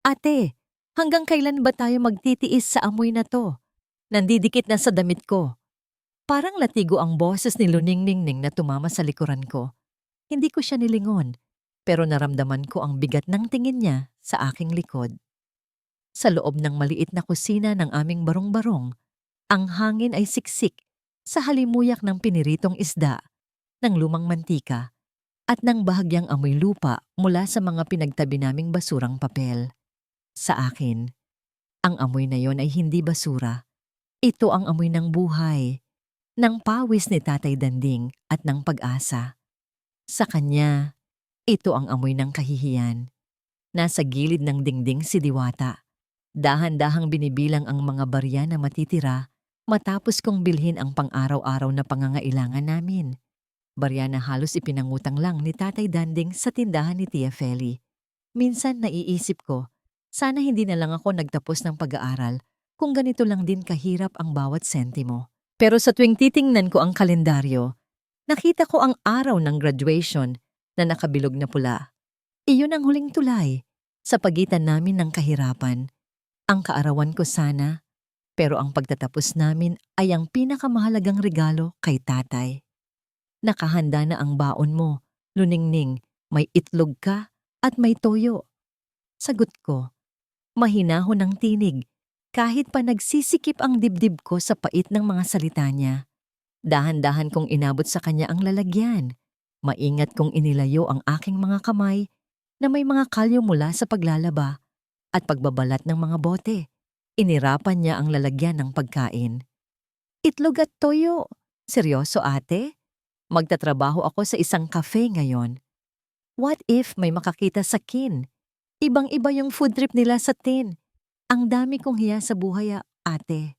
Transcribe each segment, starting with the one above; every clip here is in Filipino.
Ate, hanggang kailan ba tayo magtitiis sa amoy na to? Nandidikit na sa damit ko. Parang latigo ang boses ni Luningning na tumama sa likuran ko. Hindi ko siya nilingon, pero naramdaman ko ang bigat ng tingin niya sa aking likod. Sa loob ng maliit na kusina ng aming barong-barong, ang hangin ay siksik sa halimuyak ng piniritong isda, ng lumang mantika, at ng bahagyang amoy lupa mula sa mga pinagtabi naming basurang papel. Sa akin, ang amoy na yon ay hindi basura. Ito ang amoy ng buhay, ng pawis ni Tatay Danding at ng pag-asa. Sa kanya, ito ang amoy ng kahihiyan. Nasa gilid ng dingding si Diwata. Dahan-dahang binibilang ang mga barya na matitira matapos kong bilhin ang pang-araw-araw na pangangailangan namin. Barya na halos ipinangutang lang ni Tatay Danding sa tindahan ni Tia Feli. Minsan naiisip ko, sana hindi na lang ako nagtapos ng pag-aaral kung ganito lang din kahirap ang bawat sentimo. Pero sa tuwing titingnan ko ang kalendaryo, nakita ko ang araw ng graduation na nakabilog na pula. Iyon ang huling tulay sa pagitan namin ng kahirapan. Ang kaarawan ko sana, pero ang pagtatapos namin ay ang pinakamahalagang regalo kay tatay. Nakahanda na ang baon mo, Luningning, may itlog ka at may toyo. Sagot ko, mahinahon ang tinig, kahit pa nagsisikip ang dibdib ko sa pait ng mga salita niya. Dahan-dahan kong inabot sa kanya ang lalagyan. Maingat kong inilayo ang aking mga kamay na may mga kalyo mula sa paglalaba at pagbabalat ng mga bote. Inirapan niya ang lalagyan ng pagkain. Itlog at toyo. Seryoso ate? Magtatrabaho ako sa isang cafe ngayon. What if may makakita sa kin? Ibang-iba yung food trip nila sa tin. Ang dami kong hiya sa buhay, ate.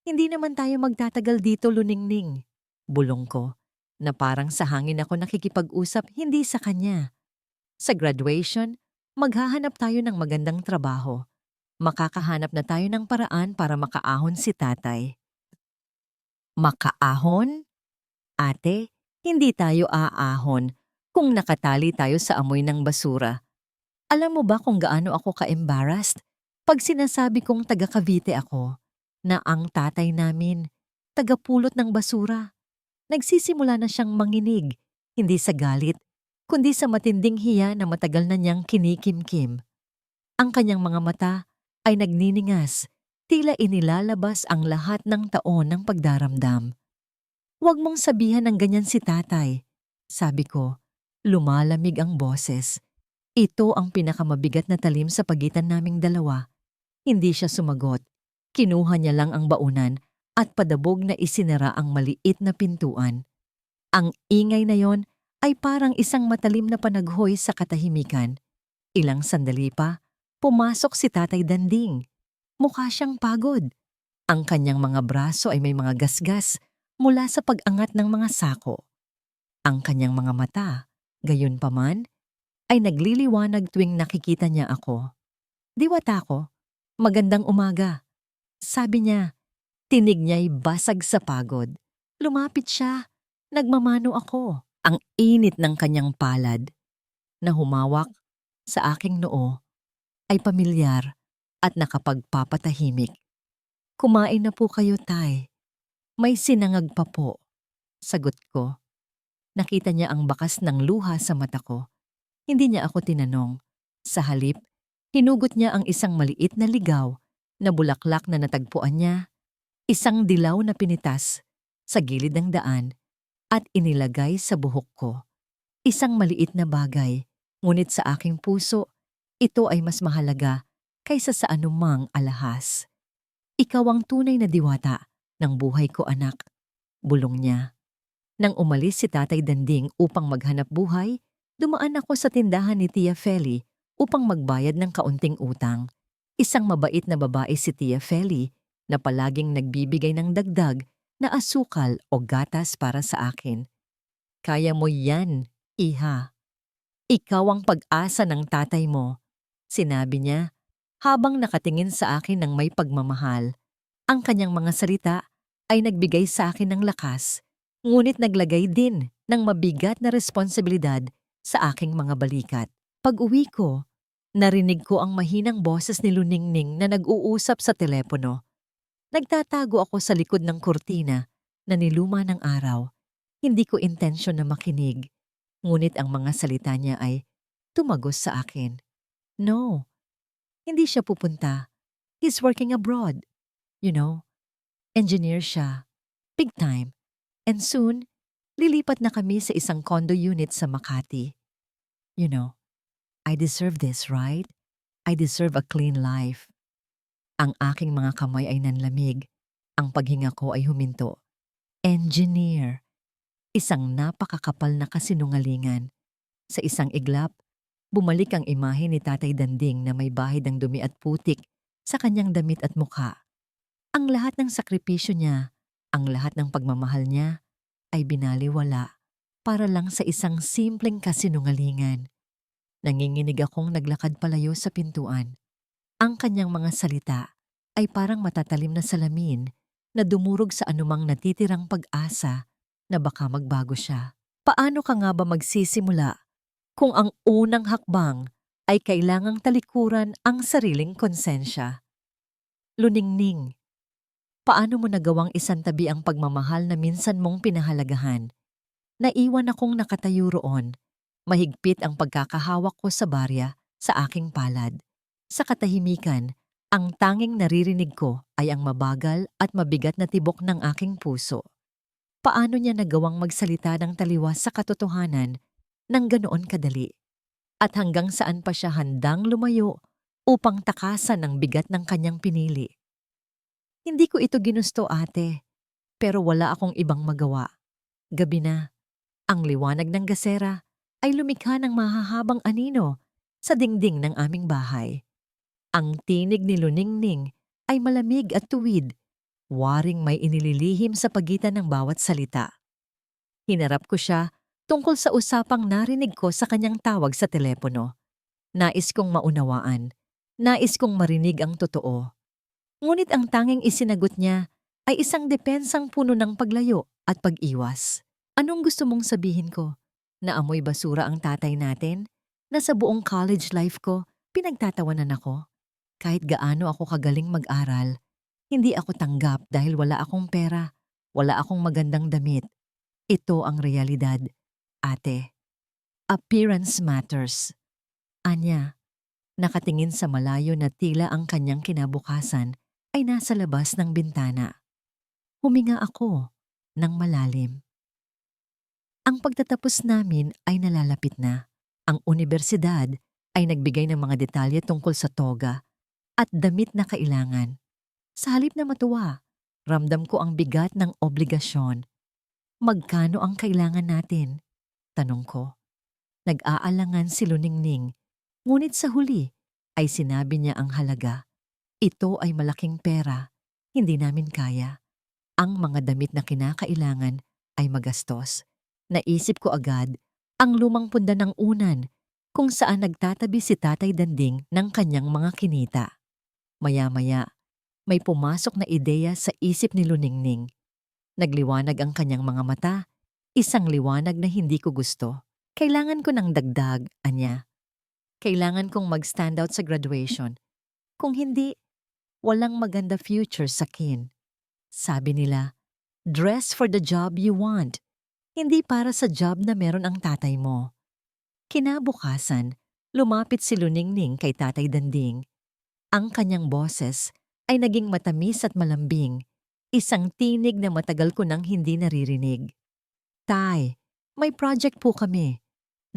Hindi naman tayo magtatagal dito, Luningning. Bulong ko, na parang sa hangin ako nakikipag-usap, hindi sa kanya. Sa graduation, maghahanap tayo ng magandang trabaho. Makakahanap na tayo ng paraan para makaahon si tatay. Makaahon? Ate, hindi tayo aahon kung nakatali tayo sa amoy ng basura. Alam mo ba kung gaano ako ka-embarrassed pag sinasabi kong taga Cavite ako, na ang tatay namin, taga-pulot ng basura. Nagsisimula na siyang manginig, hindi sa galit, kundi sa matinding hiya na matagal na niyang kinikimkim. Ang kanyang mga mata ay nagniningas, tila inilalabas ang lahat ng taon ng pagdaramdam. Huwag mong sabihan ng ganyan si tatay, sabi ko. Lumalamig ang boses. Ito ang pinakamabigat na talim sa pagitan naming dalawa. Hindi siya sumagot. Kinuha niya lang ang baunan at padabog na isinara ang maliit na pintuan. Ang ingay na yon ay parang isang matalim na panaghoy sa katahimikan. Ilang sandali pa, pumasok si Tatay Danding. Mukha siyang pagod. Ang kanyang mga braso ay may mga gasgas mula sa pag-angat ng mga sako. Ang kanyang mga mata, gayunpaman, ay nagliliwanag tuwing nakikita niya ako. Diwata ko, magandang umaga. Sabi niya, tinig niya'y basag sa pagod. Lumapit siya, nagmamano ako. Ang init ng kanyang palad na humawak sa aking noo ay pamilyar at nakapagpapatahimik. Kumain na po kayo, tay. May sinangag pa po. Sagot ko. Nakita niya ang bakas ng luha sa mata ko. Hindi niya ako tinanong. Sa halip, hinugot niya ang isang maliit na ligaw na bulaklak na natagpuan niya, isang dilaw na pinitas sa gilid ng daan at inilagay sa buhok ko. Isang maliit na bagay, ngunit sa aking puso, ito ay mas mahalaga kaysa sa anumang alahas. Ikaw ang tunay na diwata ng buhay ko, anak. Bulong niya. Nang umalis si Tatay Danding upang maghanap buhay, dumaan ako sa tindahan ni Tia Feli upang magbayad ng kaunting utang. Isang mabait na babae si Tia Feli na palaging nagbibigay ng dagdag na asukal o gatas para sa akin. Kaya mo yan, iha. Ikaw ang pag-asa ng tatay mo, sinabi niya habang nakatingin sa akin ng may pagmamahal. Ang kanyang mga salita ay nagbigay sa akin ng lakas, ngunit naglagay din ng mabigat na responsibilidad sa aking mga balikat. Pag-uwi ko, Narinig ko ang mahinang boses ni Luningning na nag-uusap sa telepono. Nagtatago ako sa likod ng kurtina na niluma ng araw. Hindi ko intensyon na makinig, ngunit ang mga salita niya ay tumagos sa akin. No, hindi siya pupunta. He's working abroad. You know, engineer siya. Big time. And soon, lilipat na kami sa isang condo unit sa Makati. You know, I deserve this, right? I deserve a clean life. Ang aking mga kamay ay nanlamig. Ang paghinga ko ay huminto. Engineer. Isang napakakapal na kasinungalingan. Sa isang iglap, bumalik ang imahe ni Tatay Danding na may bahid ng dumi at putik sa kanyang damit at mukha. Ang lahat ng sakripisyo niya, ang lahat ng pagmamahal niya, ay binaliwala para lang sa isang simpleng kasinungalingan. Nanginginig akong naglakad palayo sa pintuan. Ang kanyang mga salita ay parang matatalim na salamin na dumurog sa anumang natitirang pag-asa na baka magbago siya. Paano ka nga ba magsisimula kung ang unang hakbang ay kailangang talikuran ang sariling konsensya? Luningning, paano mo nagawang isantabi ang pagmamahal na minsan mong pinahalagahan? Naiwan akong nakatayo roon. Mahigpit ang pagkakahawak ko sa barya sa aking palad. Sa katahimikan, ang tanging naririnig ko ay ang mabagal at mabigat na tibok ng aking puso. Paano niya nagawang magsalita ng taliwas sa katotohanan ng ganoon kadali? At hanggang saan pa siya handang lumayo upang takasan ang bigat ng kanyang pinili? Hindi ko ito ginusto, ate, pero wala akong ibang magawa. Gabi na, ang liwanag ng gasera ay lumikha ng mahahabang anino sa dingding ng aming bahay. Ang tinig ni Luningning ay malamig at tuwid, waring may inililihim sa pagitan ng bawat salita. Hinarap ko siya tungkol sa usapang narinig ko sa kanyang tawag sa telepono. Nais kong maunawaan, nais kong marinig ang totoo. Ngunit ang tanging isinagot niya ay isang depensang puno ng paglayo at pag-iwas. Anong gusto mong sabihin ko? Na amoy basura ang tatay natin? Na sa buong college life ko, pinagtatawanan ako? Kahit gaano ako kagaling mag-aral, hindi ako tanggap dahil wala akong pera, wala akong magandang damit. Ito ang realidad, ate. Appearance matters. Anya, nakatingin sa malayo na tila ang kanyang kinabukasan ay nasa labas ng bintana. Huminga ako ng malalim. Ang pagtatapos namin ay nalalapit na. Ang unibersidad ay nagbigay ng mga detalye tungkol sa toga at damit na kailangan. Sa halip na matuwa, ramdam ko ang bigat ng obligasyon. Magkano ang kailangan natin? Tanong ko. Nag-aalangan si Luningning, ngunit sa huli ay sinabi niya ang halaga. Ito ay malaking pera, hindi namin kaya. Ang mga damit na kinakailangan ay magastos. Naisip ko agad ang lumang punda ng unan kung saan nagtatabi si Tatay Danding ng kanyang mga kinita. Maya-maya, may pumasok na ideya sa isip ni Luningning. Nagliwanag ang kanyang mga mata, isang liwanag na hindi ko gusto. Kailangan ko ng dagdag, anya. Kailangan kong mag-stand out sa graduation. Kung hindi, walang maganda future sa kin. Sabi nila, dress for the job you want. Hindi para sa job na meron ang tatay mo. Kinabukasan, lumapit si Luningning kay Tatay Danding. Ang kanyang boses ay naging matamis at malambing, isang tinig na matagal ko nang hindi naririnig. Tay, may project po kami.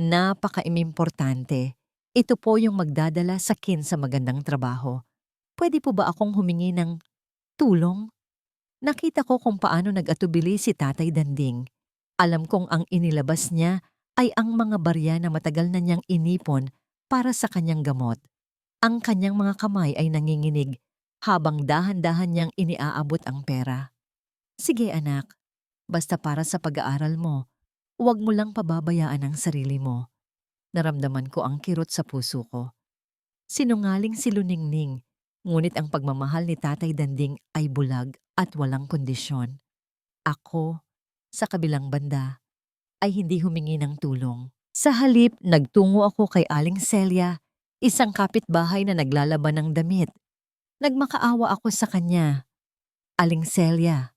Napaka-importante. Ito po yung magdadala sa kin sa magandang trabaho. Pwede po ba akong humingi ng tulong? Nakita ko kung paano nag-atubili si Tatay Danding. Alam kong ang inilabas niya ay ang mga barya na matagal na niyang inipon para sa kanyang gamot. Ang kanyang mga kamay ay nanginginig habang dahan-dahan niyang iniaabot ang pera. Sige anak, basta para sa pag-aaral mo, huwag mo lang pababayaan ang sarili mo. Naramdaman ko ang kirot sa puso ko. Sinungaling si Luningning, ngunit ang pagmamahal ni Tatay Danding ay bulag at walang kondisyon. Ako, sa kabilang banda, ay hindi humingi ng tulong. Sa halip, nagtungo ako kay Aling Celia Isang kapitbahay na naglalaban ng damit. Nagmakaawa ako sa kanya. Aling Celia,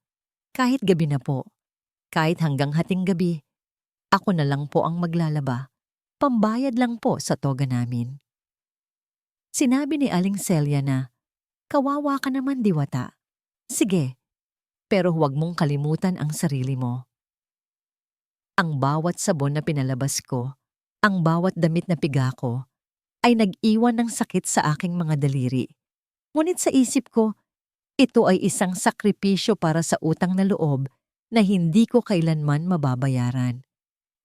kahit gabi na po, kahit hanggang hating gabi, ako na lang po ang maglalaba. Pambayad lang po sa toga namin. Sinabi ni Aling Celia na, kawawa ka naman Diwata. Sige, pero huwag mong kalimutan ang sarili mo. Ang bawat sabon na pinalabas ko, ang bawat damit na piga ko, ay nag-iwan ng sakit sa aking mga daliri. Ngunit sa isip ko, ito ay isang sakripisyo para sa utang na loob na hindi ko kailanman mababayaran.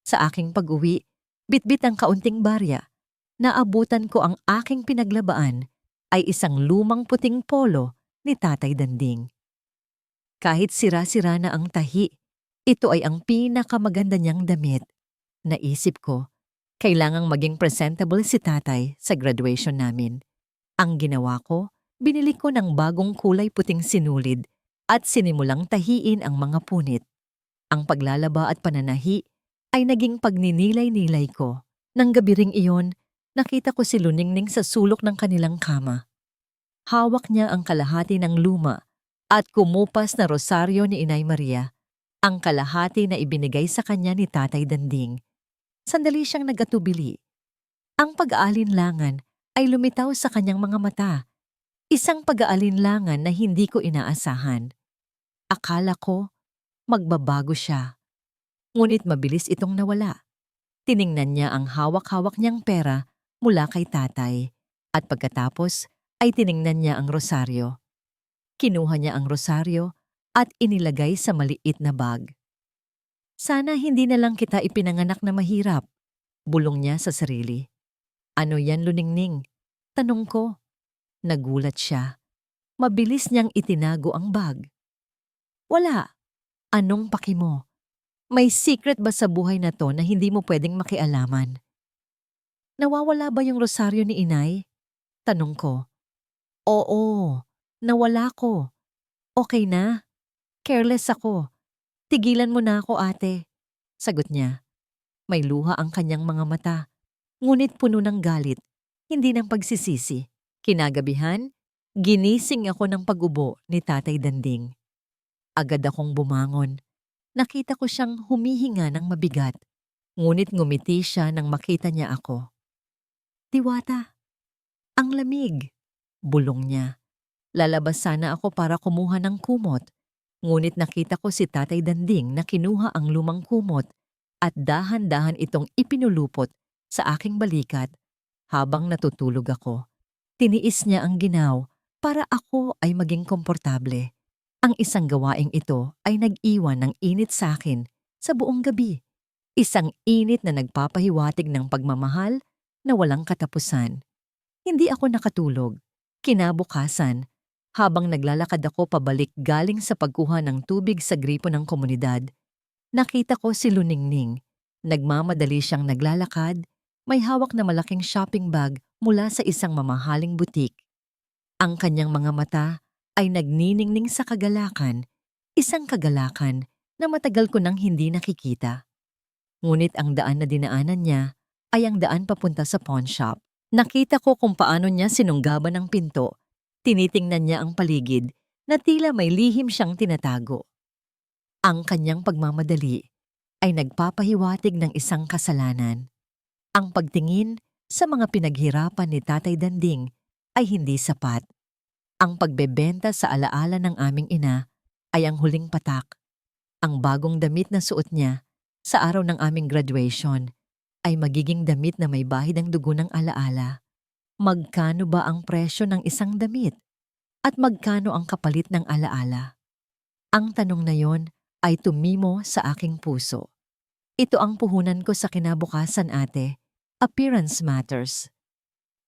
Sa aking pag-uwi, bitbit ang kaunting barya. Naabutan ko ang aking pinaglabaan ay isang lumang puting polo ni Tatay Danding. Kahit sira-sira na ang tahi, ito ay ang pinakamaganda niyang damit. Naisip ko, kailangang maging presentable si Tatay sa graduation namin. Ang ginawa ko, binili ko ng bagong kulay puting sinulid at sinimulang tahiin ang mga punit. Ang paglalaba at pananahi ay naging pagninilay-nilay ko. Nang gabi ring iyon, nakita ko si Luningning sa sulok ng kanilang kama. Hawak niya ang kalahati ng luma at kumupas na rosaryo ni Inay Maria, ang kalahati na ibinigay sa kanya ni Tatay Danding. Sandali siyang nagatubili. Ang pag-aalinlangan ay lumitaw sa kanyang mga mata. Isang pag-aalinlangan na hindi ko inaasahan. Akala ko, magbabago siya. Ngunit mabilis itong nawala. Tiningnan niya ang hawak-hawak niyang pera mula kay Tatay at pagkatapos ay tiningnan niya ang rosaryo. Kinuha niya ang rosaryo at inilagay sa maliit na bag. Sana hindi na lang kita ipinanganak na mahirap, bulong niya sa sarili. Ano yan, Luningning? Tanong ko. Nagulat siya. Mabilis niyang itinago ang bag. Wala. Anong paki mo? May secret ba sa buhay na to na hindi mo pwedeng makialaman? Nawawala ba yung rosaryo ni Inay? Tanong ko. Oo, nawala ko. Okay na. Careless ako. Tigilan mo na ako, ate. Sagot niya. May luha ang kanyang mga mata. Ngunit puno ng galit, hindi ng pagsisisi. Kinagabihan, ginising ako ng pag-ubo ni Tatay Danding. Agad akong bumangon. Nakita ko siyang humihinga ng mabigat. Ngunit ngumiti siya nang makita niya ako. Diwata, ang lamig, bulong niya. Lalabas sana ako para kumuha ng kumot. Ngunit nakita ko si Tatay Danding na kinuha ang lumang kumot at dahan-dahan itong ipinulupot sa aking balikat habang natutulog ako. Tiniis niya ang ginaw para ako ay maging komportable. Ang isang gawaing ito ay nag-iwan ng init sa akin sa buong gabi. Isang init na nagpapahiwatig ng pagmamahal na walang katapusan. Hindi ako nakatulog. Kinabukasan, habang naglalakad ako pabalik galing sa pagkuha ng tubig sa gripo ng komunidad, nakita ko si Luningning. Nagmamadali siyang naglalakad, may hawak na malaking shopping bag mula sa isang mamahaling butik. Ang kanyang mga mata ay nagniningning sa kagalakan, isang kagalakan na matagal ko nang hindi nakikita. Ngunit ang daan na dinaanan niya ay ang daan papunta sa pawn shop. Nakita ko kung paano niya sinunggaban ang pinto. Tinitingnan niya ang paligid na tila may lihim siyang tinatago. Ang kanyang pagmamadali ay nagpapahiwatig ng isang kasalanan. Ang pagtingin sa mga pinaghirapan ni Tatay Danding ay hindi sapat. Ang pagbebenta sa alaala ng aming ina ay ang huling patak. Ang bagong damit na suot niya sa araw ng aming graduation ay magiging damit na may bahid ng dugo ng alaala. Magkano ba ang presyo ng isang damit? At magkano ang kapalit ng alaala? Ang tanong na yon ay tumimo sa aking puso. Ito ang puhunan ko sa kinabukasan, ate. Appearance matters.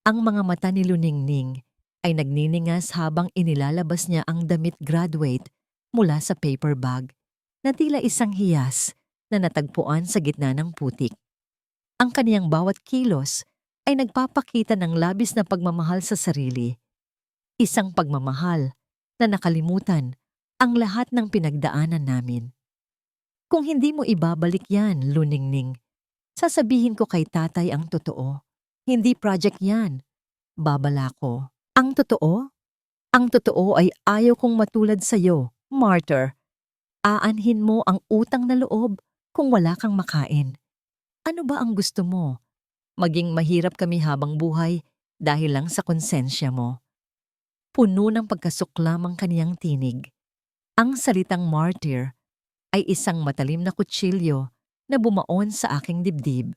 Ang mga mata ni Luningning ay nagniningas habang inilalabas niya ang damit graduate mula sa paper bag na tila isang hiyas na natagpuan sa gitna ng putik. Ang kaniyang bawat kilos ay nagpapakita ng labis na pagmamahal sa sarili. Isang pagmamahal na nakalimutan ang lahat ng pinagdaanan namin. Kung hindi mo ibabalik yan, Luningning, sasabihin ko kay Tatay ang totoo. Hindi project yan. Babala ko. Ang totoo? Ang totoo ay ayaw kong matulad sa'yo, martyr. Aanhin mo ang utang na loob kung wala kang makain. Ano ba ang gusto mo? Maging mahirap kami habang buhay dahil lang sa konsensya mo. Puno ng pagkasuklam ang kaniyang tinig. Ang salitang martyr ay isang matalim na kutsilyo na bumaon sa aking dibdib.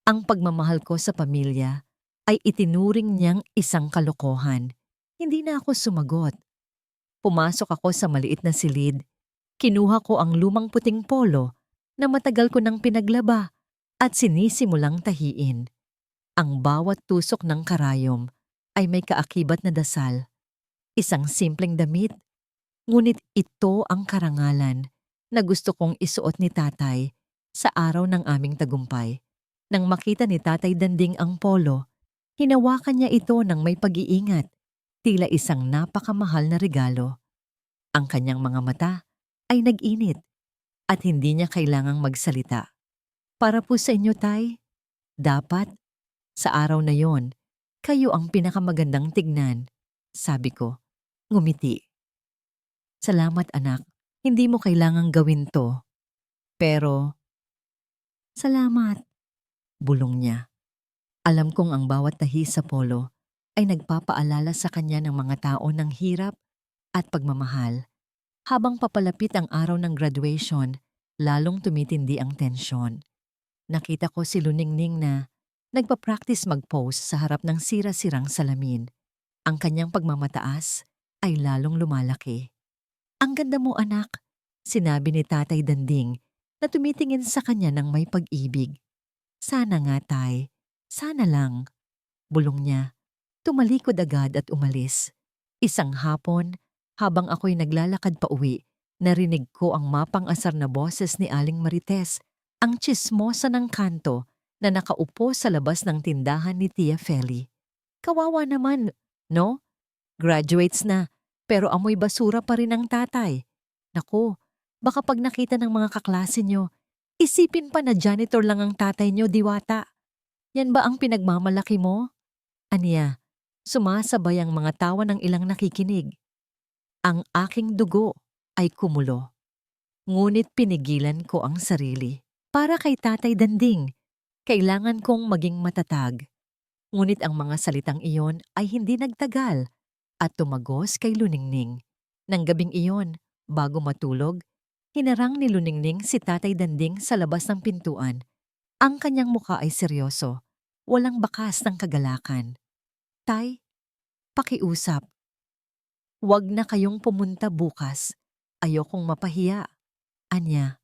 Ang pagmamahal ko sa pamilya ay itinuring niyang isang kalokohan. Hindi na ako sumagot. Pumasok ako sa maliit na silid. Kinuha ko ang lumang puting polo na matagal ko nang pinaglaba at sinisimulang tahiin. Ang bawat tusok ng karayom ay may kaakibat na dasal. Isang simpleng damit, ngunit ito ang karangalan na gusto kong isuot ni tatay sa araw ng aming tagumpay. Nang makita ni Tatay Danding ang polo, hinawakan niya ito ng may pag-iingat, tila isang napakamahal na regalo. Ang kanyang mga mata ay nag-init at hindi niya kailangang magsalita. Para po sa inyo, Tay. Dapat, sa araw na yon, kayo ang pinakamagandang tignan, sabi ko. Ngumiti. Salamat anak, hindi mo kailangang gawin to. Pero, salamat, bulong niya. Alam kong ang bawat tahi sa polo ay nagpapaalala sa kanya ng mga tao ng hirap at pagmamahal. Habang papalapit ang araw ng graduation, lalong tumitindi ang tensyon. Nakita ko si Luningning na nagpa-practice mag-pose sa harap ng sira-sirang salamin. Ang kanyang pagmamataas ay lalong lumalaki. Ang ganda mo anak, sinabi ni Tatay Danding na tumitingin sa kanya ng may pag-ibig. Sana nga tay, sana lang. Bulong niya. Tumalikod agad at umalis. Isang hapon, habang ako'y naglalakad pa uwi, narinig ko ang mapang-asar na boses ni Aling Marites, ang tsismosa ng kanto na nakaupo sa labas ng tindahan ni Tia Feli. Kawawa naman, no? Graduates na, pero amoy basura pa rin ang tatay. Naku, baka pag nakita ng mga kaklase nyo, isipin pa na janitor lang ang tatay nyo, Diwata. Yan ba ang pinagmamalaki mo? Aniya, sumasabay ang mga tawa ng ilang nakikinig. Ang aking dugo ay kumulo. Ngunit pinigilan ko ang sarili. Para kay Tatay Danding, kailangan kong maging matatag. Ngunit ang mga salitang iyon ay hindi nagtagal at tumagos kay Luningning. Nang gabing iyon, bago matulog, hinarang ni Luningning si Tatay Danding sa labas ng pintuan. Ang kanyang mukha ay seryoso, walang bakas ng kagalakan. Tay, pakiusap. Huwag na kayong pumunta bukas. Ayokong mapahiya. Anya,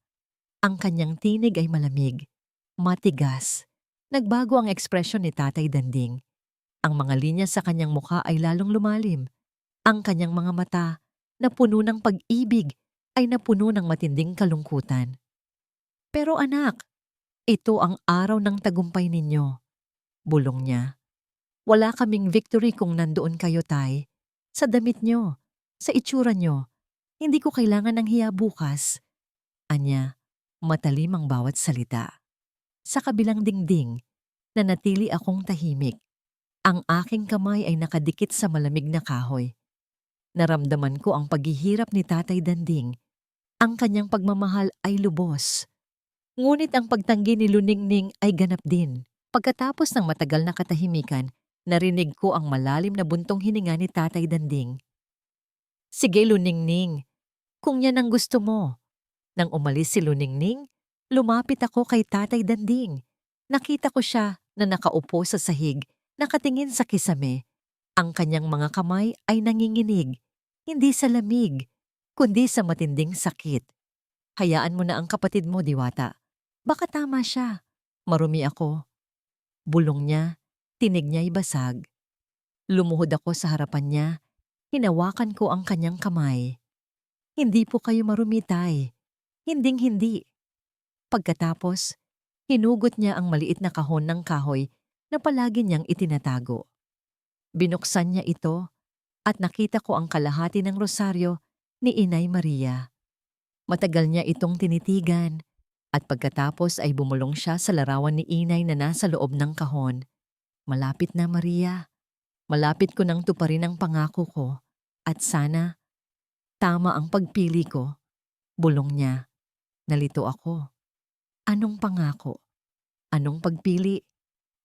ang kanyang tinig ay malamig, matigas. Nagbago ang ekspresyon ni Tatay Danding. Ang mga linya sa kanyang mukha ay lalong lumalim. Ang kanyang mga mata, na puno ng pag-ibig, ay napuno ng matinding kalungkutan. Pero anak, ito ang araw ng tagumpay ninyo. Bulong niya. Wala kaming victory kung nandoon kayo, tay. Sa damit nyo, sa itsura nyo, hindi ko kailangan ng hiya bukas. Anya, matalim ang bawat salita. Sa kabilang dingding, nanatili akong tahimik. Ang aking kamay ay nakadikit sa malamig na kahoy. Naramdaman ko ang paghihirap ni Tatay Danding. Ang kanyang pagmamahal ay lubos. Ngunit ang pagtanggi ni Luningning ay ganap din. Pagkatapos ng matagal na katahimikan, narinig ko ang malalim na buntong hininga ni Tatay Danding. Sige Luningning, kung yan ang gusto mo. Nang umalis si Luningning, lumapit ako kay Tatay Danding. Nakita ko siya na nakaupo sa sahig, nakatingin sa kisame. Ang kanyang mga kamay ay nanginginig, hindi sa lamig, kundi sa matinding sakit. Hayaan mo na ang kapatid mo, Diwata. Baka tama siya. Marumi ako. Bulong niya, tinig niya'y basag. Lumuhod ako sa harapan niya, hinawakan ko ang kanyang kamay. Hindi po kayo marumi, tay. Hinding-hindi. Pagkatapos, hinugot niya ang maliit na kahon ng kahoy na palagi niyang itinatago. Binuksan niya ito at nakita ko ang kalahati ng rosaryo ni Inay Maria. Matagal niya itong tinitigan at pagkatapos ay bumulong siya sa larawan ni Inay na nasa loob ng kahon. Malapit na, Maria. Malapit ko nang tuparin ang pangako ko at sana tama ang pagpili ko. Bulong niya. Nalito ako. Anong pangako? Anong pagpili?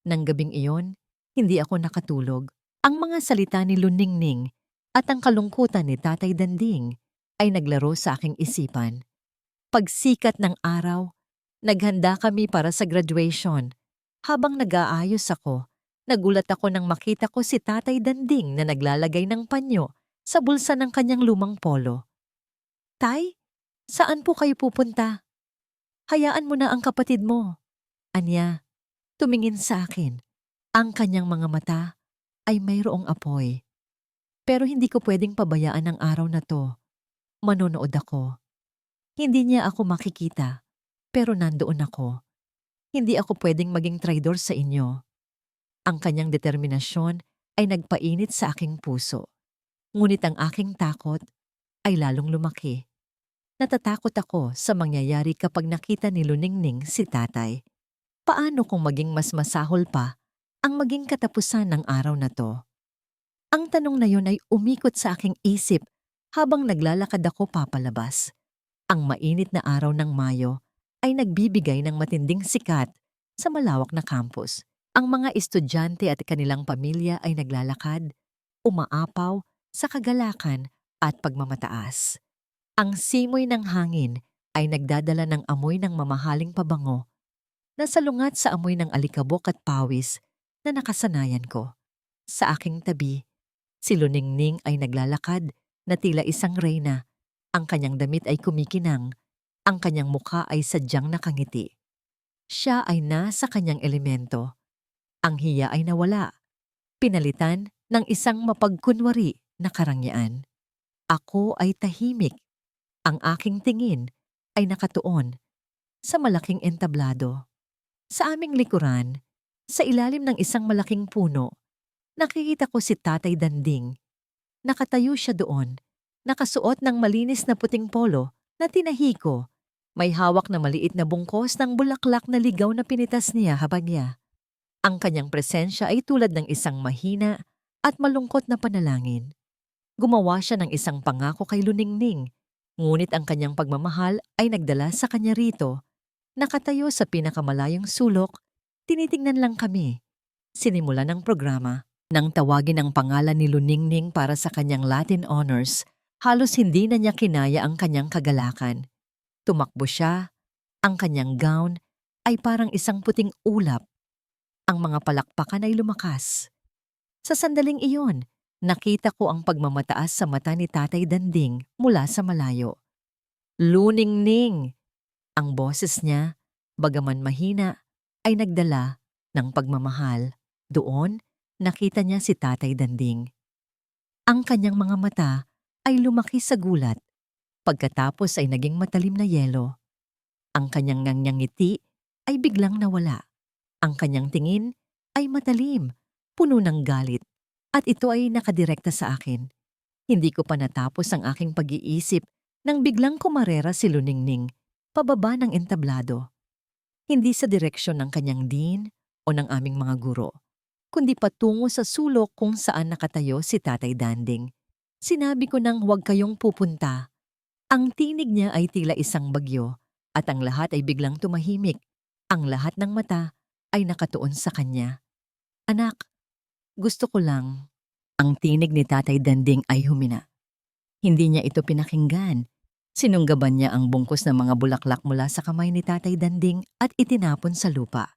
Nang gabing iyon, hindi ako nakatulog. Ang mga salita ni Luningning at ang kalungkutan ni Tatay Danding ay naglaro sa aking isipan. Pagsikat ng araw, naghanda kami para sa graduation. Habang nag-aayos ako, nagulat ako nang makita ko si Tatay Danding na naglalagay ng panyo sa bulsa ng kanyang lumang polo. Tay, saan po kayo pupunta? Hayaan mo na ang kapatid mo. Anya, tumingin sa akin. Ang kanyang mga mata ay mayroong apoy. Pero hindi ko pwedeng pabayaan ang araw na to. Manonood ako. Hindi niya ako makikita, pero nandoon ako. Hindi ako pwedeng maging traidor sa inyo. Ang kanyang determinasyon ay nagpainit sa aking puso. Ngunit ang aking takot ay lalong lumaki. Natatakot ako sa mangyayari kapag nakita ni Luningning si tatay. Paano kung maging mas masahol pa ang maging katapusan ng araw na to? Ang tanong na yun ay umikot sa aking isip habang naglalakad ako papalabas. Ang mainit na araw ng Mayo ay nagbibigay ng matinding sikat sa malawak na campus. Ang mga estudyante at kanilang pamilya ay naglalakad, umaapaw sa kagalakan at pagmamataas. Ang simoy ng hangin ay nagdadala ng amoy ng mamahaling pabango na salungat sa amoy ng alikabok at pawis na nakasanayan ko. Sa aking tabi, si Luningning ay naglalakad na tila isang reyna. Ang kanyang damit ay kumikinang, ang kanyang mukha ay sadyang nakangiti. Siya ay nasa kanyang elemento. Ang hiya ay nawala, pinalitan ng isang mapagkunwari na karangyaan. Ako ay tahimik. Ang aking tingin ay nakatuon sa malaking entablado. Sa aming likuran, sa ilalim ng isang malaking puno, nakikita ko si Tatay Danding. Nakatayo siya doon, nakasuot ng malinis na puting polo na tinahiko. May hawak na maliit na bungkos ng bulaklak na ligaw na pinitas niya habang niya. Ang kanyang presensya ay tulad ng isang mahina at malungkot na panalangin. Gumawa siya ng isang pangako kay Luningning, ngunit ang kanyang pagmamahal ay nagdala sa kanya rito. Nakatayo sa pinakamalayong sulok, tinitingnan lang kami. Sinimulan ng programa. Nang tawagin ang pangalan ni Luningning para sa kanyang Latin honors, halos hindi na niya kinaya ang kanyang kagalakan. Tumakbo siya, ang kanyang gown ay parang isang puting ulap. Ang mga palakpakan ay lumakas. Sa sandaling iyon, nakita ko ang pagmamataas sa mata ni Tatay Danding mula sa malayo. Luningning! Ang boses niya, bagaman mahina, ay nagdala ng pagmamahal. Doon, nakita niya si Tatay Danding. Ang kanyang mga mata ay lumaki sa gulat. Pagkatapos ay naging matalim na yelo. Ang kanyang ngangyang ngiti ay biglang nawala. Ang kanyang tingin ay matalim, puno ng galit. At ito ay nakadirekta sa akin. Hindi ko pa natapos ang aking pag-iisip nang biglang kumarera si Luningning pababa ng entablado. Hindi sa direksyon ng kanyang dean o ng aming mga guro, kundi patungo sa sulok kung saan nakatayo si Tatay Danding. Sinabi ko nang huwag kayong pupunta. Ang tinig niya ay tila isang bagyo at ang lahat ay biglang tumahimik. Ang lahat ng mata ay nakatuon sa kanya. Anak, gusto ko lang. Ang tinig ni Tatay Danding ay humina. Hindi niya ito pinakinggan. Sinunggaban niya ang bungkus ng mga bulaklak mula sa kamay ni Tatay Danding at itinapon sa lupa.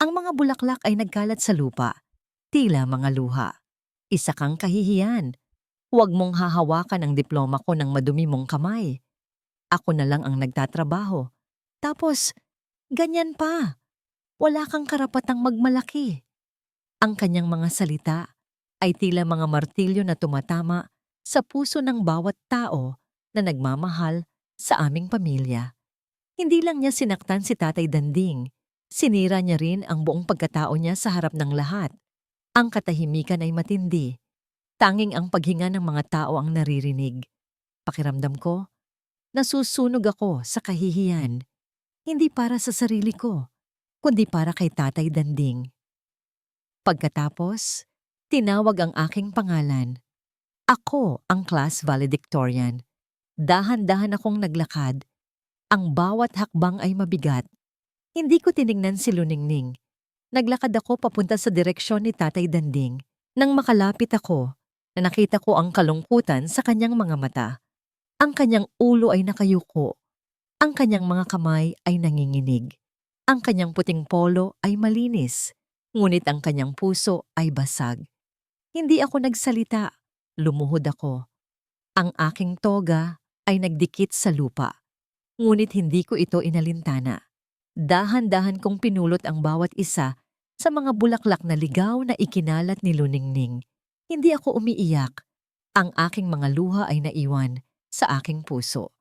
Ang mga bulaklak ay nagkalat sa lupa, tila mga luha. Isa kang kahihiyan. Huwag mong hahawakan ang diploma ko ng madumi mong kamay. Ako na lang ang nagtatrabaho. Tapos, ganyan pa. Wala kang karapatang magmalaki. Ang kanyang mga salita ay tila mga martilyo na tumatama sa puso ng bawat tao na nagmamahal sa aming pamilya. Hindi lang niya sinaktan si Tatay Danding, sinira niya rin ang buong pagkatao niya sa harap ng lahat. Ang katahimikan ay matindi. Tanging ang paghinga ng mga tao ang naririnig. Pakiramdam ko, nasusunog ako sa kahihiyan. Hindi para sa sarili ko, kundi para kay Tatay Danding. Pagkatapos, Tinawag ang aking pangalan. Ako ang class valedictorian. Dahan-dahan akong naglakad. Ang bawat hakbang ay mabigat. Hindi ko tiningnan si Luningning. Naglakad ako papunta sa direksyon ni Tatay Danding. Nang makalapit ako, nakita ko ang kalungkutan sa kanyang mga mata. Ang kanyang ulo ay nakayuko. Ang kanyang mga kamay ay nanginginig. Ang kanyang puting polo ay malinis. Ngunit ang kanyang puso ay basag. Hindi ako nagsalita. Lumuhod ako. Ang aking toga ay nagdikit sa lupa. Ngunit hindi ko ito inalintana. Dahan-dahan kong pinulot ang bawat isa sa mga bulaklak na ligaw na ikinalat ni Luningning. Hindi ako umiiyak. Ang aking mga luha ay naiwan sa aking puso.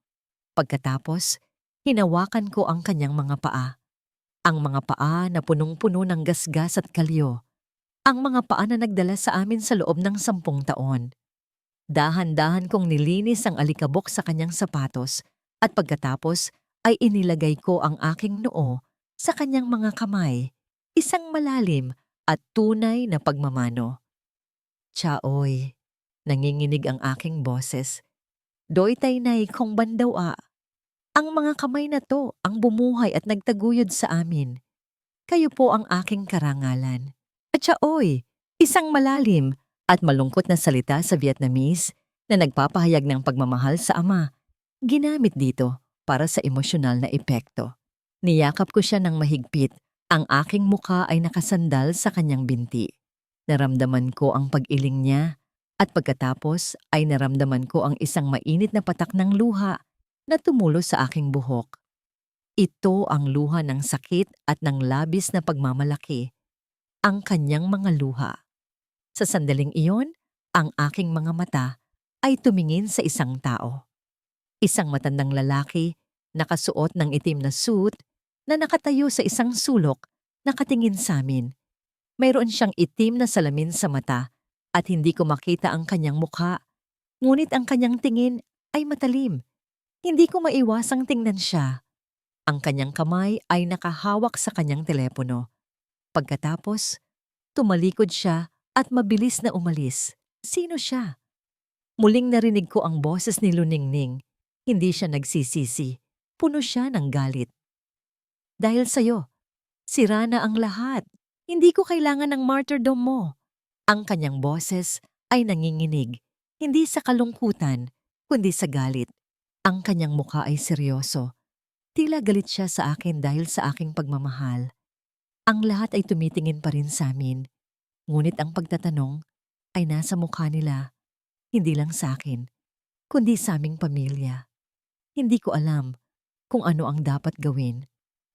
Pagkatapos, hinawakan ko ang kanyang mga paa. Ang mga paa na punong-puno ng gasgas at kalyo. Ang mga paa na nagdala sa amin sa loob ng 10 taon. Dahan-dahan kong nilinis ang alikabok sa kanyang sapatos at pagkatapos ay inilagay ko ang aking noo sa kanyang mga kamay, isang malalim at tunay na pagmamano. Chaoy, nanginginig ang aking boses. Doy taynay kong bandawa. Ang mga kamay na to ang bumuhay at nagtaguyod sa amin. Kayo po ang aking karangalan. At chaoy, isang malalim at malungkot na salita sa Vietnamese na nagpapahayag ng pagmamahal sa ama. Ginamit dito para sa emosyonal na epekto. Niyakap ko siya ng mahigpit. Ang aking mukha ay nakasandal sa kanyang binti. Naramdaman ko ang pag-iling niya at pagkatapos ay naramdaman ko ang isang mainit na patak ng luha na tumulo sa aking buhok. Ito ang luha ng sakit at ng labis na pagmamalaki. Ang kanyang mga luha. Sa sandaling iyon, ang aking mga mata ay tumingin sa isang tao. Isang matandang lalaki, nakasuot ng itim na suit, na nakatayo sa isang sulok, nakatingin sa amin. Mayroon siyang itim na salamin sa mata at hindi ko makita ang kanyang mukha. Ngunit ang kanyang tingin ay matalim. Hindi ko maiwasang tingnan siya. Ang kanyang kamay ay nakahawak sa kanyang telepono. Pagkatapos, tumalikod siya at mabilis na umalis. Sino siya? Muling narinig ko ang boses ni Luningning. Hindi siya nagsisisi. Puno siya ng galit. Dahil sa'yo, sira na ang lahat. Hindi ko kailangan ng martyrdom mo. Ang kanyang boses ay nanginginig. Hindi sa kalungkutan, kundi sa galit. Ang kanyang mukha ay seryoso. Tila galit siya sa akin dahil sa aking pagmamahal. Ang lahat ay tumitingin pa rin sa amin. Ngunit ang pagtatanong ay nasa mukha nila. Hindi lang sa akin, kundi sa aming pamilya. Hindi ko alam kung ano ang dapat gawin.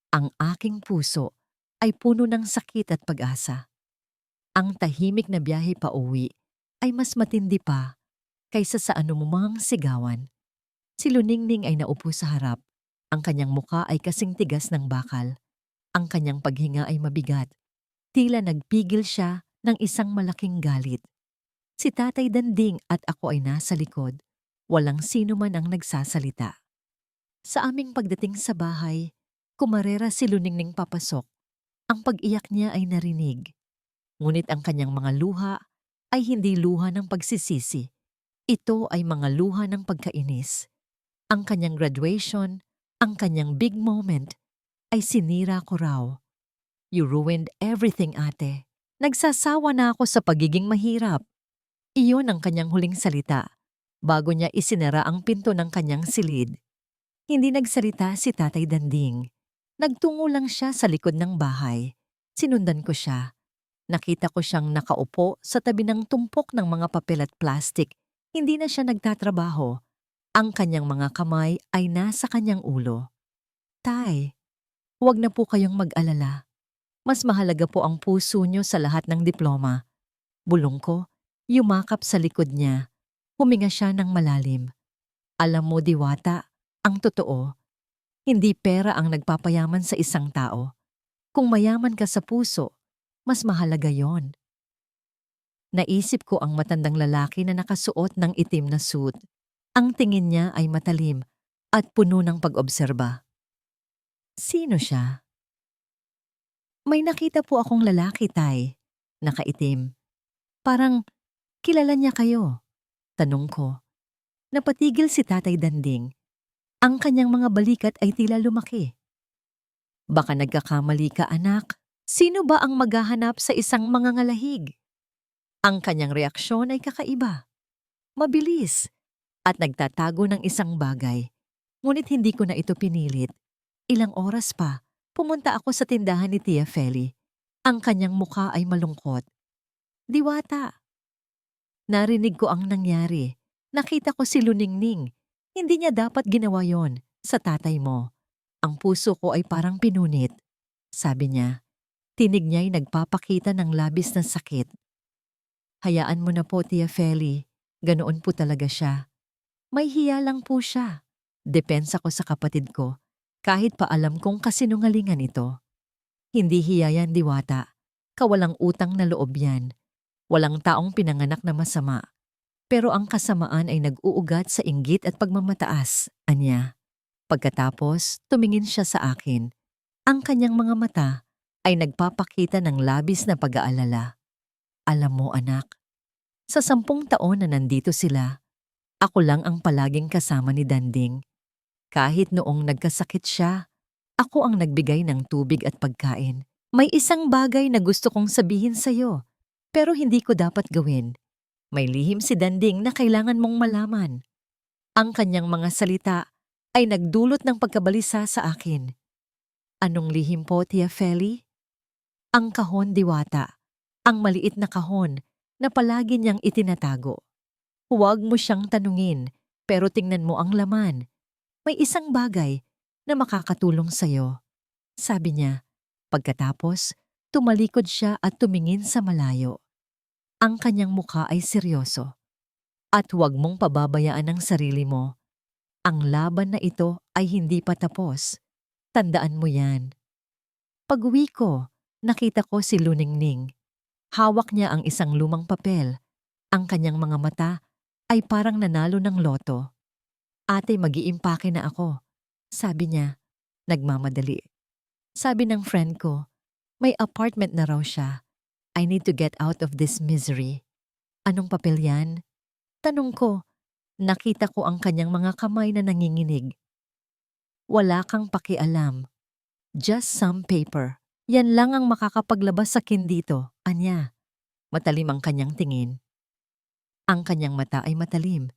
Ang aking puso ay puno ng sakit at pag-asa. Ang tahimik na biyahe pa uwi ay mas matindi pa kaysa sa anumang sigawan. Si Luningning ay naupo sa harap. Ang kanyang muka ay kasing tigas ng bakal. Ang kanyang paghinga ay mabigat. Tila nagpigil siya ng isang malaking galit. Si Tatay Danding at ako ay nasa likod. Walang sino man ang nagsasalita. Sa aming pagdating sa bahay, kumarera si Luningning papasok. Ang pag-iyak niya ay narinig. Ngunit ang kanyang mga luha ay hindi luha ng pagsisisi. Ito ay mga luha ng pagkainis. Ang kanyang graduation, ang kanyang big moment, ay sinira ko raw. You ruined everything, ate. Nagsasawa na ako sa pagiging mahirap. Iyon ang kanyang huling salita, bago niya isinara ang pinto ng kanyang silid. Hindi nagsalita si Tatay Danding. Nagtungo lang siya sa likod ng bahay. Sinundan ko siya. Nakita ko siyang nakaupo sa tabi ng tumpok ng mga papel at plastik. Hindi na siya nagtatrabaho. Ang kanyang mga kamay ay nasa kanyang ulo. Tay, huwag na po kayong mag-alala. Mas mahalaga po ang puso niyo sa lahat ng diploma. Bulong ko, yumakap sa likod niya. Huminga siya ng malalim. Alam mo, Diwata, ang totoo, hindi pera ang nagpapayaman sa isang tao. Kung mayaman ka sa puso, mas mahalaga yon. Naisip ko ang matandang lalaki na nakasuot ng itim na suit. Ang tingin niya ay matalim at puno ng pag-obserba. Sino siya? May nakita po akong lalaki, Tay. Nakaitim. Parang kilala niya kayo. Tanong ko. Napatigil si Tatay Danding. Ang kanyang mga balikat ay tila lumaki. Baka nagkakamali ka, anak. Sino ba ang maghahanap sa isang mangangalahig? Ang kanyang reaksyon ay kakaiba. Mabilis. At nagtatago ng isang bagay. Ngunit hindi ko na ito pinilit. Ilang oras pa, pumunta ako sa tindahan ni Tia Feli. Ang kanyang mukha ay malungkot. Diwata. Narinig ko ang nangyari. Nakita ko si Luningning. Hindi niya dapat ginawa yon sa tatay mo. Ang puso ko ay parang pinunit. Sabi niya, tinig niya'y nagpapakita ng labis na sakit. Hayaan mo na po, Tia Feli. Ganoon po talaga siya. May hiya lang po siya. Depensa ko sa kapatid ko, kahit pa alam kong kasinungalingan ito. Hindi hiya yan, Diwata. Kawalang utang na loob yan. Walang taong pinanganak na masama. Pero ang kasamaan ay nag-uugat sa inggit at pagmamataas, anya. Pagkatapos, tumingin siya sa akin. Ang kanyang mga mata ay nagpapakita ng labis na pag-aalala. Alam mo, anak, sa 10 taon na nandito sila, ako lang ang palaging kasama ni Danding. Kahit noong nagkasakit siya, ako ang nagbigay ng tubig at pagkain. May isang bagay na gusto kong sabihin sa'yo, pero hindi ko dapat gawin. May lihim si Danding na kailangan mong malaman. Ang kanyang mga salita ay nagdulot ng pagkabalisa sa akin. Anong lihim po, Tia Feli? Ang kahon, Diwata. Ang maliit na kahon na palagi niyang itinatago. Huwag mo siyang tanungin, pero tingnan mo ang laman. May isang bagay na makakatulong sa'yo. Sabi niya. Pagkatapos, tumalikod siya at tumingin sa malayo. Ang kanyang mukha ay seryoso. At huwag mong pababayaan ang sarili mo. Ang laban na ito ay hindi pa tapos. Tandaan mo yan. Pag-uwi ko, nakita ko si Luningning. Hawak niya ang isang lumang papel. Ang kanyang mga mata ay parang nanalo ng loto. Ate, mag-iimpake na ako. Sabi niya, nagmamadali. Sabi ng friend ko, may apartment na raw siya. I need to get out of this misery. Anong papel yan? Tanong ko, nakita ko ang kanyang mga kamay na nanginginig. Wala kang pakialam. Just some paper. Yan lang ang makakapaglabas sa akin dito, anya. Matalim ang kanyang tingin. Ang kanyang mata ay matalim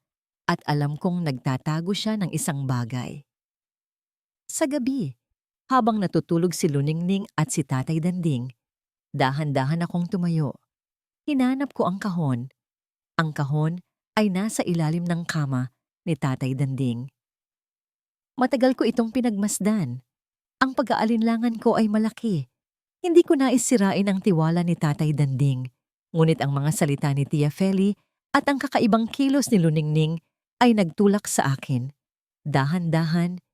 at alam kong nagtatago siya ng isang bagay. Sa gabi, habang natutulog si Luningning at si Tatay Danding, dahan-dahan akong tumayo. Hinanap ko ang kahon. Ang kahon ay nasa ilalim ng kama ni Tatay Danding. Matagal ko itong pinagmasdan. Ang pag-aalinlangan ko ay malaki. Hindi ko nais sirain ang tiwala ni Tatay Danding. Ngunit ang mga salita ni Tia Feli at ang kakaibang kilos ni Luningning ay nagtulak sa akin. Dahan-dahan,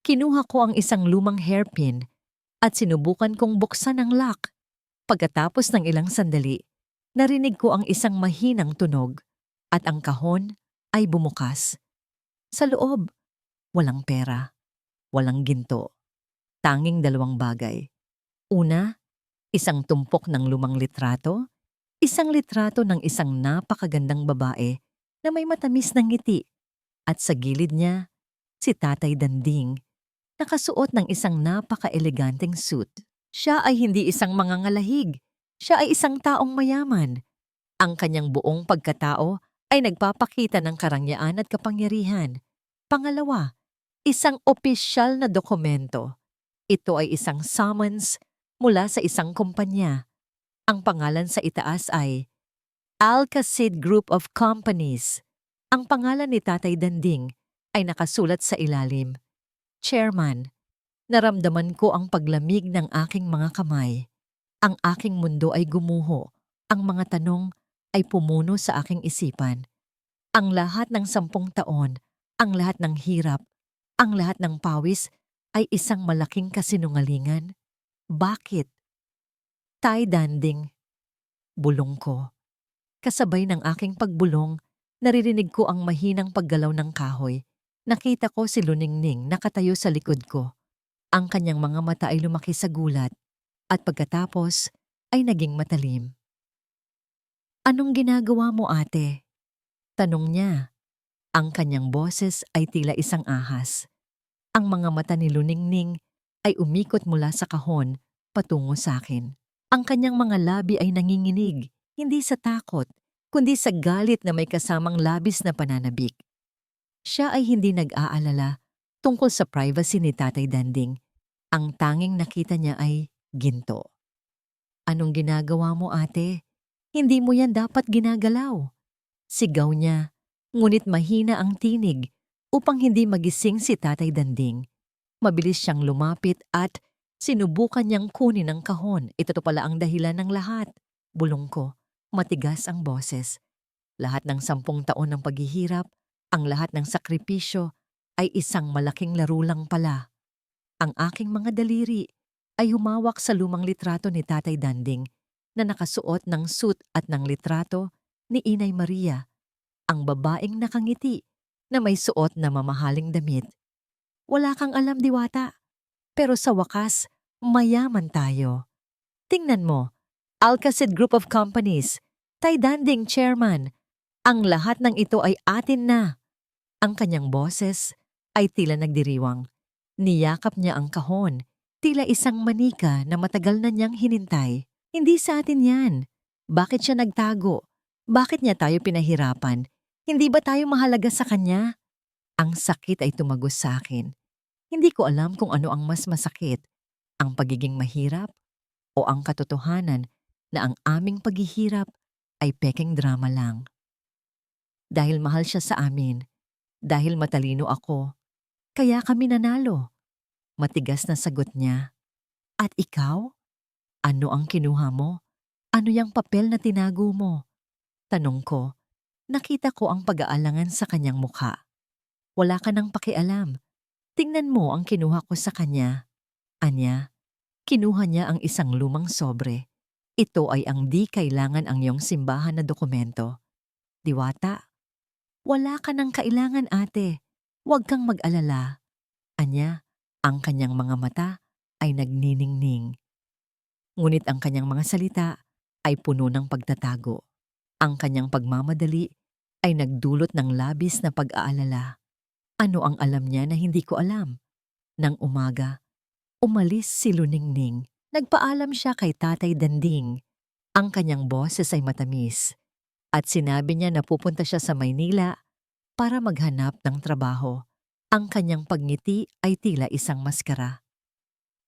kinuha ko ang isang lumang hairpin at sinubukan kong buksan ang lock. Pagkatapos ng ilang sandali, narinig ko ang isang mahinang tunog at ang kahon ay bumukas. Sa loob, walang pera, walang ginto, tanging 2 bagay. Una, isang tumpok ng lumang litrato, isang litrato ng isang napakagandang babae na may matamis na ngiti at sa gilid niya, si Tatay Danding, nakasuot ng isang napaka-eleganteng suit. Siya ay hindi isang mangangalahig. Siya ay isang taong mayaman. Ang kanyang buong pagkatao ay nagpapakita ng karangyaan at kapangyarihan. Pangalawa, isang opisyal na dokumento. Ito ay isang summons mula sa isang kumpanya. Ang pangalan sa itaas ay Alcacid Group of Companies. Ang pangalan ni Tatay Danding ay nakasulat sa ilalim. Chairman. Naramdaman ko ang paglamig ng aking mga kamay. Ang aking mundo ay gumuho. Ang mga tanong ay pumuno sa aking isipan. Ang lahat ng 10 taon, ang lahat ng hirap, ang lahat ng pawis ay isang malaking kasinungalingan. Bakit? Tay Danding. Bulong ko. Kasabay ng aking pagbulong, naririnig ko ang mahinang paggalaw ng kahoy. Nakita ko si Luningning nakatayo sa likod ko. Ang kanyang mga mata ay lumaki sa gulat at pagkatapos ay naging matalim. Anong ginagawa mo, ate? Tanong niya. Ang kanyang boses ay tila isang ahas. Ang mga mata ni Luningning ay umikot mula sa kahon patungo sa akin. Ang kanyang mga labi ay nanginginig, hindi sa takot, kundi sa galit na may kasamang labis na pananabik. Siya ay hindi nag-aalala tungkol sa privacy ni Tatay Danding. Ang tanging nakita niya ay ginto. Anong ginagawa mo, ate? Hindi mo yan dapat ginagalaw. Sigaw niya, ngunit mahina ang tinig upang hindi magising si Tatay Danding. Mabilis siyang lumapit at sinubukan niyang kunin ang kahon. Ito pala ang dahilan ng lahat. Bulong ko, matigas ang boses. Lahat ng 10 taon ng paghihirap, ang lahat ng sakripisyo ay isang malaking laro lang pala. Ang aking mga daliri ay humawak sa lumang litrato ni Tatay Danding na nakasuot ng suit at ng litrato ni Inay Maria, ang babaeng nakangiti na may suot na mamahaling damit. Wala kang alam, Diwata, pero sa wakas, mayaman tayo. Tingnan mo, Alcacid Group of Companies, Tay Danding Chairman, ang lahat ng ito ay atin na. Ang kanyang boses ay tila nagdiriwang. Niyakap niya ang kahon, tila isang manika na matagal na niyang hinintay. Hindi sa atin yan. Bakit siya nagtago? Bakit niya tayo pinahirapan? Hindi ba tayo mahalaga sa kanya? Ang sakit ay tumagos sa akin. Hindi ko alam kung ano ang mas masakit, ang pagiging mahirap o ang katotohanan na ang aming paghihirap ay pekeng drama lang. Dahil mahal siya sa amin, dahil matalino ako, kaya kami nanalo. Matigas na sagot niya. At ikaw? Ano ang kinuha mo? Ano yung papel na tinago mo? Tanong ko. Nakita ko ang pag-aalangan sa kanyang mukha. Wala ka nang pakialam. Tingnan mo ang kinuha ko sa kanya. Anya, kinuha niya ang isang lumang sobre. Ito ay ang di kailangan ang iyong simbahan na dokumento. Diwata, wala ka nang kailangan, ate. Huwag kang mag-alala. Anya, ang kanyang mga mata ay nagniningning. Ngunit ang kanyang mga salita ay puno ng pagtatago. Ang kanyang pagmamadali ay nagdulot ng labis na pag-aalala. Ano ang alam niya na hindi ko alam? Nang umaga, umalis si Luningning. Nagpaalam siya kay Tatay Danding. Ang kanyang boses ay matamis. At sinabi niya na pupunta siya sa Maynila para maghanap ng trabaho. Ang kanyang pagngiti ay tila isang maskara.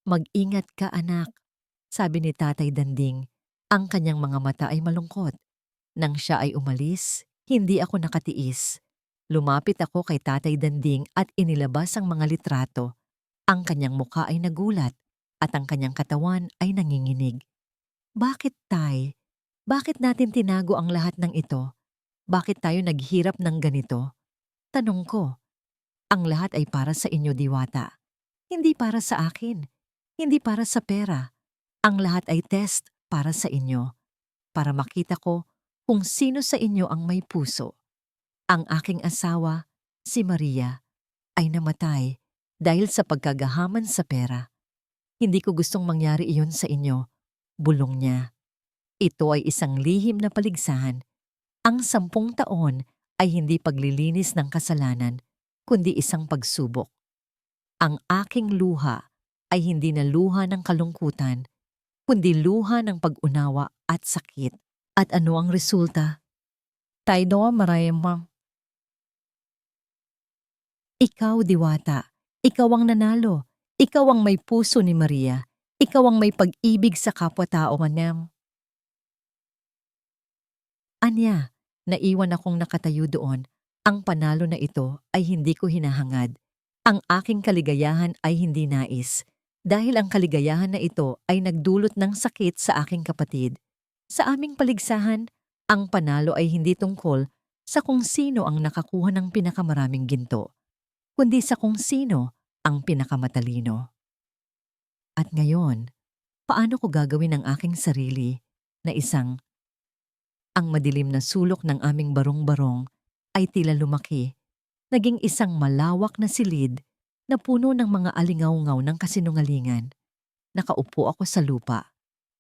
Mag-ingat ka, anak, sabi ni Tatay Danding. Ang kanyang mga mata ay malungkot. Nang siya ay umalis, hindi ako nakatiis. Lumapit ako kay Tatay Danding at inilabas ang mga litrato. Ang kanyang mukha ay nagulat at ang kanyang katawan ay nanginginig. Bakit, Tay? Bakit natin tinago ang lahat ng ito? Bakit tayo naghirap ng ganito? Tanong ko. Ang lahat ay para sa inyo, Diwata. Hindi para sa akin. Hindi para sa pera. Ang lahat ay test para sa inyo. Para makita ko kung sino sa inyo ang may puso. Ang aking asawa, si Maria, ay namatay dahil sa pagkagahaman sa pera. Hindi ko gustong mangyari iyon sa inyo, bulong niya. Ito ay isang lihim na paligsahan. Ang 10 taon ay hindi paglilinis ng kasalanan, kundi isang pagsubok. Ang aking luha ay hindi na luha ng kalungkutan, kundi luha ng pag-unawa at sakit. At ano ang resulta? Tayo marayang. Ikaw, Diwata, ikaw ang nanalo. Ikaw ang may puso ni Maria. Ikaw ang may pag-ibig sa kapwa-tao, Manem. Anya, naiwan akong nakatayo doon. Ang panalo na ito ay hindi ko hinahangad. Ang aking kaligayahan ay hindi nais. Dahil ang kaligayahan na ito ay nagdulot ng sakit sa aking kapatid. Sa aming paligsahan, ang panalo ay hindi tungkol sa kung sino ang nakakuha ng pinakamaraming ginto, kundi sa kung sino ang pinakamatalino. At ngayon, paano ko gagawin ang aking sarili na isang ang madilim na sulok ng aming barong-barong ay tila lumaki, naging isang malawak na silid na puno ng mga alingaw-ngaw ng kasinungalingan. Nakaupo ako sa lupa.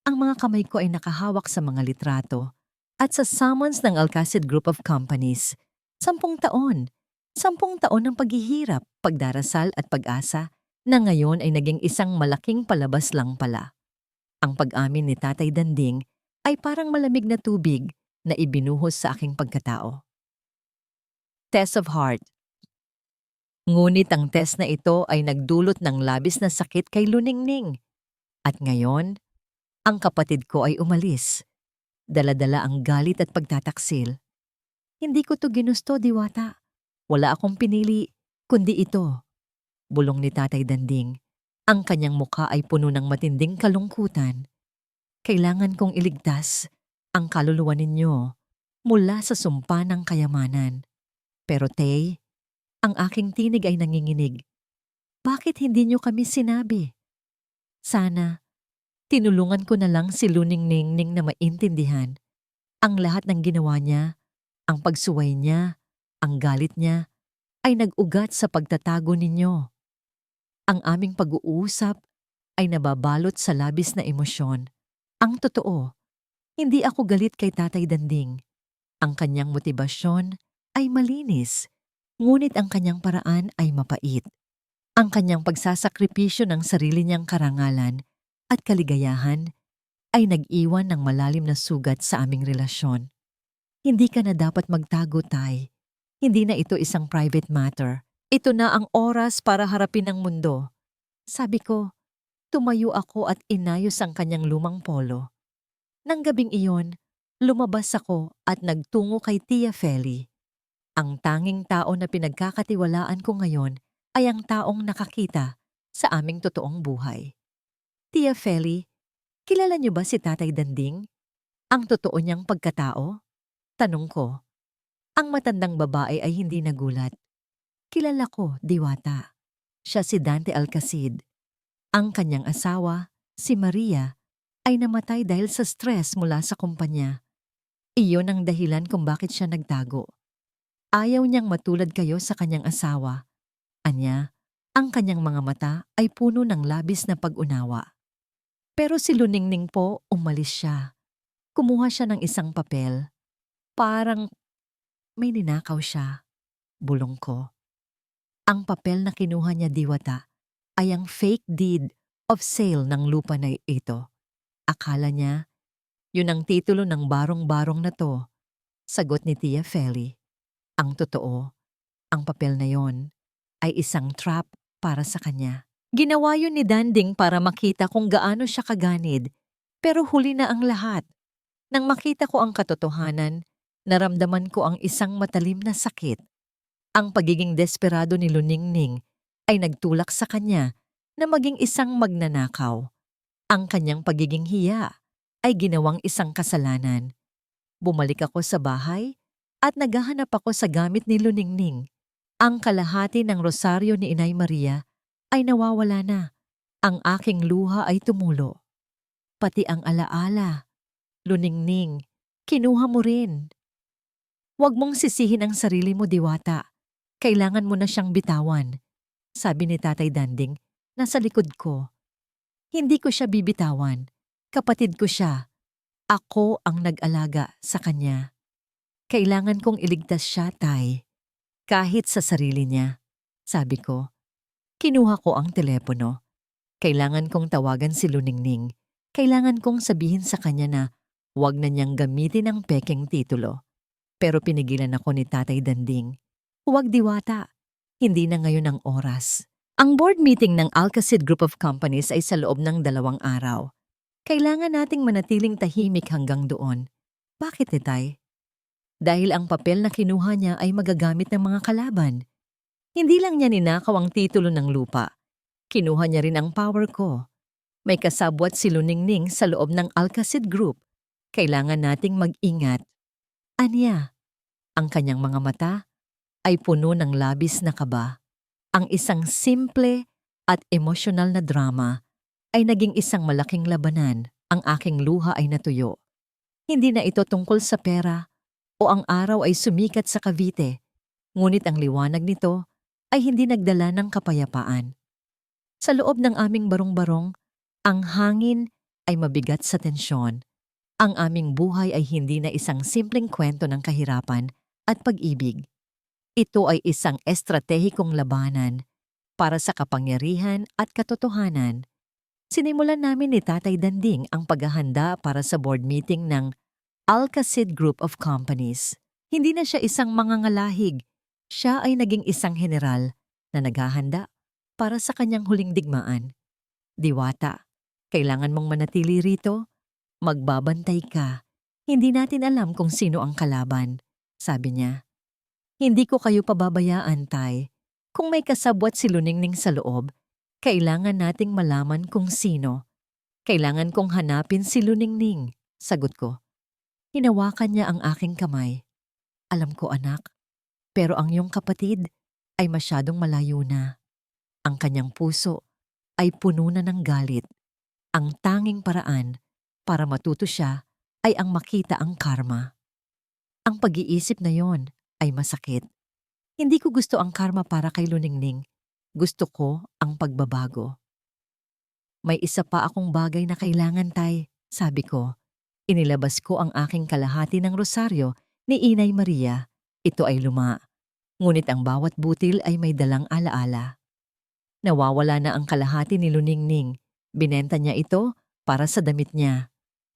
Ang mga kamay ko ay nakahawak sa mga litrato At sa summons ng Alcacid Group of Companies, 10 taon. 10 taon ng paghihirap, pagdarasal at pag-asa na ngayon ay naging isang malaking palabas lang pala. Ang pag-amin ni Tatay Danding ay parang malamig na tubig na ibinuhos sa aking pagkatao. Test of heart. Ngunit ang test na ito ay nagdulot ng labis na sakit kay Luningning. At ngayon, ang kapatid ko ay umalis. Dala-dala ang galit at pagtataksil. Hindi ko to ginusto, Diwata. Wala akong pinili, kundi ito. Bulong ni Tatay Danding. Ang kanyang mukha ay puno ng matinding kalungkutan. Kailangan kong iligtas ang kaluluwa ninyo mula sa sumpa ng kayamanan. Pero Tay, ang aking tinig ay nanginginig. Bakit hindi niyo kami sinabi? Sana, tinulungan ko na lang si Luningning na maintindihan ang lahat ng ginawa niya, ang pagsuway niya, ang galit niya, ay nag-ugat sa pagtatago ninyo. Ang aming pag-uusap ay nababalot sa labis na emosyon. Ang totoo, hindi ako galit kay Tatay Danding. Ang kanyang motibasyon ay malinis, ngunit ang kanyang paraan ay mapait. Ang kanyang pagsasakripisyo ng sarili niyang karangalan at kaligayahan ay nag-iwan ng malalim na sugat sa aming relasyon. Hindi ka na dapat magtago, Tay. Hindi na ito isang private matter. Ito na ang oras para harapin ang mundo. Sabi ko, tumayo ako at inayos ang kanyang lumang polo. Nang gabing iyon, lumabas ako at nagtungo kay Tia Feli. Ang tanging tao na pinagkakatiwalaan ko ngayon ay ang taong nakakita sa aming totoong buhay. Tia Feli, kilala niyo ba si Tatay Danding? Ang totoo niyang pagkatao? Tanong ko. Ang matandang babae ay hindi nagulat. Kilala ko, Diwata. Siya si Dante Alcacid. Ang kanyang asawa, si Maria, ay namatay dahil sa stress mula sa kumpanya. Iyon ang dahilan kung bakit siya nagtago. Ayaw niyang matulad kayo sa kanyang asawa. Anya, ang kanyang mga mata ay puno ng labis na pag-unawa. Pero si Luningning po, umalis siya. Kumuha siya ng isang papel. Parang may ninakaw siya. Bulong ko. Ang papel na kinuha niya, Diwata, ay ang fake deed of sale ng lupa na ito. Akala niya, yun ang titulo ng barong-barong na to. Sagot ni Tia Feli. Ang totoo, ang papel na yon ay isang trap para sa kanya. Ginawa yun ni Danding para makita kung gaano siya kaganid, pero huli na ang lahat. Nang makita ko ang katotohanan, naramdaman ko ang isang matalim na sakit. Ang pagiging desperado ni Luningning ay nagtulak sa kanya na maging isang magnanakaw. Ang kanyang pagiging hiya ay ginawang isang kasalanan. Bumalik ako sa bahay at naghahanap ako sa gamit ni Luningning. Ang kalahati ng rosaryo ni Inay Maria ay nawawala na. Ang aking luha ay tumulo. Pati ang alaala. Luningning, kinuha mo rin. Huwag mong sisihin ang sarili mo, Diwata. Kailangan mo na siyang bitawan. Sabi ni Tatay Danding, nasa likod ko. Hindi ko siya bibitawan. Kapatid ko siya. Ako ang nag-alaga sa kanya. Kailangan kong iligtas siya, Tay. Kahit sa sarili niya. Sabi ko. Kinuha ko ang telepono. Kailangan kong tawagan si Luningning. Kailangan kong sabihin sa kanya na huwag na niyang gamitin ang pekeng titulo. Pero pinigilan ako ni Tatay Danding. Huwag, Diwata. Hindi na ngayon ang oras. Ang board meeting ng Alcacid Group of Companies ay sa loob ng 2 araw. Kailangan nating manatiling tahimik hanggang doon. Bakit, Tay? Dahil ang papel na kinuha niya ay magagamit ng mga kalaban. Hindi lang niya ninakaw ang titulo ng lupa. Kinuha niya rin ang power ko. May kasabwat si Luningning sa loob ng Alcacid Group. Kailangan nating mag-ingat. Anya, ang kanyang mga mata ay puno ng labis na kaba. Ang isang simple at emosyonal na drama ay naging isang malaking labanan. Ang aking luha ay natuyo. Hindi na ito tungkol sa pera o ang araw ay sumikat sa Cavite. Ngunit ang liwanag nito ay hindi nagdala ng kapayapaan. Sa loob ng aming barong-barong, ang hangin ay mabigat sa tensyon. Ang aming buhay ay hindi na isang simpleng kwento ng kahirapan at pag-ibig. Ito ay isang estratehikong labanan para sa kapangyarihan at katotohanan. Sinimulan namin ni Tatay Danding ang paghahanda para sa board meeting ng Alcacid Group of Companies. Hindi na siya isang mangangalahig. Siya ay naging isang general na naghahanda para sa kanyang huling digmaan. Diwata, kailangan mong manatili rito. Magbabantay ka. Hindi natin alam kung sino ang kalaban, sabi niya. Hindi ko kayo pababayaan, Tay. Kung may kasabwat si Luningning sa loob, kailangan nating malaman kung sino. Kailangan kong hanapin si Luningning, sagot ko. Hinawakan niya ang aking kamay. Alam ko, anak, pero ang iyong kapatid ay masyadong malayo na. Ang kanyang puso ay puno na ng galit. Ang tanging paraan para matuto siya ay ang makita ang karma. Ang pag-iisip na yon ay masakit. Hindi ko gusto ang karma para kay Luningning. Gusto ko ang pagbabago. May isa pa akong bagay na kailangan, Tay, sabi ko. Inilabas ko ang aking kalahati ng rosaryo ni Inay Maria. Ito ay luma, ngunit ang bawat butil ay may dalang alaala. Nawawala na ang kalahati ni Luningning. Binenta niya ito para sa damit niya.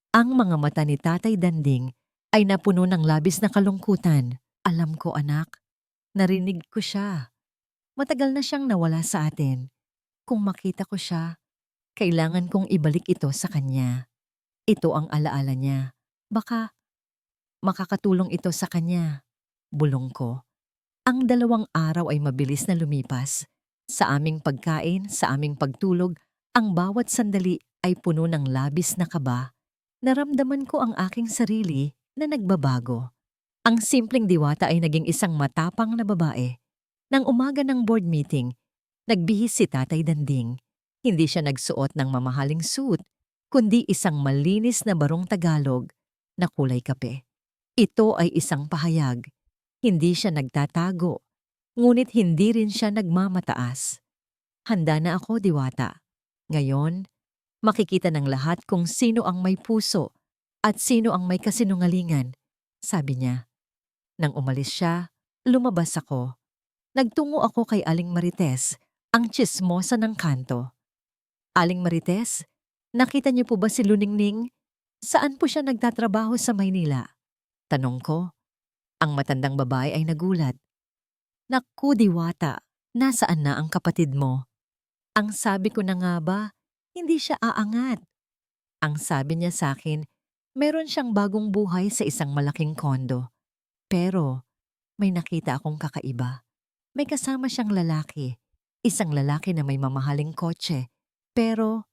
Ang mga mata ni Tatay Danding ay napuno ng labis na kalungkutan. Alam ko, anak. Narinig ko siya. Matagal na siyang nawala sa atin. Kung makita ko siya, kailangan kong ibalik ito sa kanya. Ito ang alaala niya. Baka makakatulong ito sa kanya. Bulong ko. Ang 2 araw ay mabilis na lumipas. Sa aming pagkain, sa aming pagtulog, ang bawat sandali ay puno ng labis na kaba. Naramdaman ko ang aking sarili na nagbabago. Ang simpleng Diwata ay naging isang matapang na babae. Nang umaga ng board meeting, nagbihis si Tatay Danding. Hindi siya nagsuot ng mamahaling suit, kundi isang malinis na barong Tagalog na kulay kape. Ito ay isang pahayag. Hindi siya nagtatago, ngunit hindi rin siya nagmamataas. Handa na ako, Diwata. Ngayon, makikita ng lahat kung sino ang may puso at sino ang may kasinungalingan, sabi niya. Nang umalis siya, lumabas ako. Nagtungo ako kay Aling Marites, ang tsismosa ng kanto. Aling Marites, nakita niyo po ba si Luningning? Saan po siya nagtatrabaho sa Maynila? Tanong ko. Ang matandang babae ay nagulat. Naku, Diwata, nasaan na ang kapatid mo? Ang sabi ko na nga ba, hindi siya aangat. Ang sabi niya sa akin, meron siyang bagong buhay sa isang malaking kondo. Pero may nakita akong kakaiba. May kasama siyang lalaki. Isang lalaki na may mamahaling kotse. Pero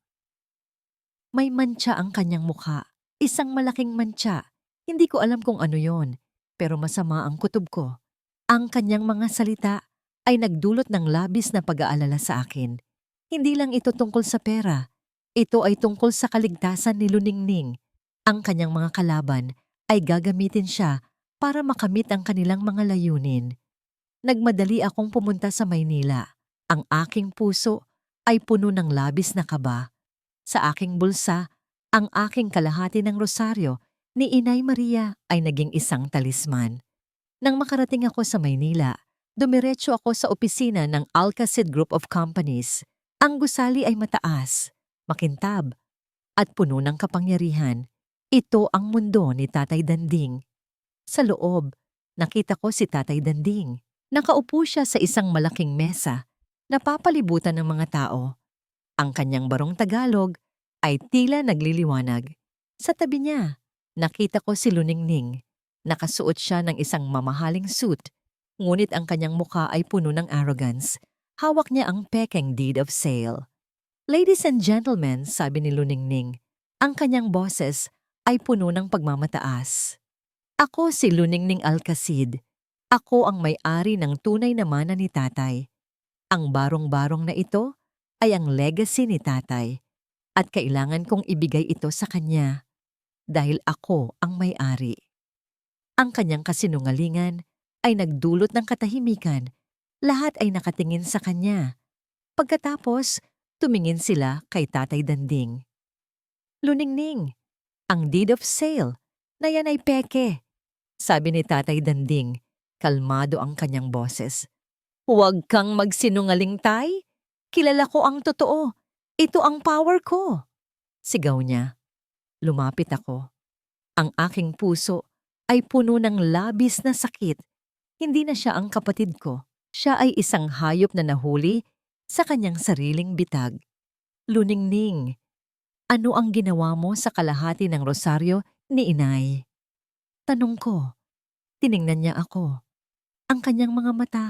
may mantsa ang kanyang mukha. Isang malaking mantsa. Hindi ko alam kung ano yon, pero masama ang kutob ko. Ang kanyang mga salita ay nagdulot ng labis na pag-aalala sa akin. Hindi lang ito tungkol sa pera. Ito ay tungkol sa kaligtasan ni Luningning. Ang kanyang mga kalaban ay gagamitin siya para makamit ang kanilang mga layunin. Nagmadali akong pumunta sa Maynila. Ang aking puso ay puno ng labis na kaba. Sa aking bulsa, ang aking kalahati ng rosaryo ni Inay Maria ay naging isang talisman. Nang makarating ako sa Maynila, dumiretso ako sa opisina ng Alcacid Group of Companies. Ang gusali ay mataas, makintab, at puno ng kapangyarihan. Ito ang mundo ni Tatay Danding. Sa loob, nakita ko si Tatay Danding. Nakaupo siya sa isang malaking mesa, napapalibutan ng mga tao. Ang kanyang barong Tagalog ay tila nagliliwanag. Sa tabi niya, nakita ko si Luningning. Nakasuot siya ng isang mamahaling suit, ngunit ang kanyang mukha ay puno ng arrogance. Hawak niya ang pekeng deed of sale. Ladies and gentlemen, sabi ni Luningning, ang kanyang boses ay puno ng pagmamataas. Ako si Luningning Alcacid. Ako ang may-ari ng tunay na mana ni Tatay. Ang barong-barong na ito ay ang legacy ni Tatay at kailangan kong ibigay ito sa kanya dahil ako ang may-ari. Ang kanyang kasinungalingan ay nagdulot ng katahimikan. Lahat ay nakatingin sa kanya. Pagkatapos, tumingin sila kay Tatay Danding. Luningning, Ang deed of sale, na yan ay peke. Sabi ni Tatay Danding, kalmado ang kanyang boses. Huwag kang magsinungaling, Tay. Kilala ko ang totoo. Ito ang power ko. Sigaw niya. Lumapit ako. Ang aking puso ay puno ng labis na sakit. Hindi na siya ang kapatid ko. Siya ay isang hayop na nahuli sa kanyang sariling bitag. Luningning, ano ang ginawa mo sa kalahati ng rosaryo ni Inay? Tanong ko. Tiningnan niya ako. Ang kanyang mga mata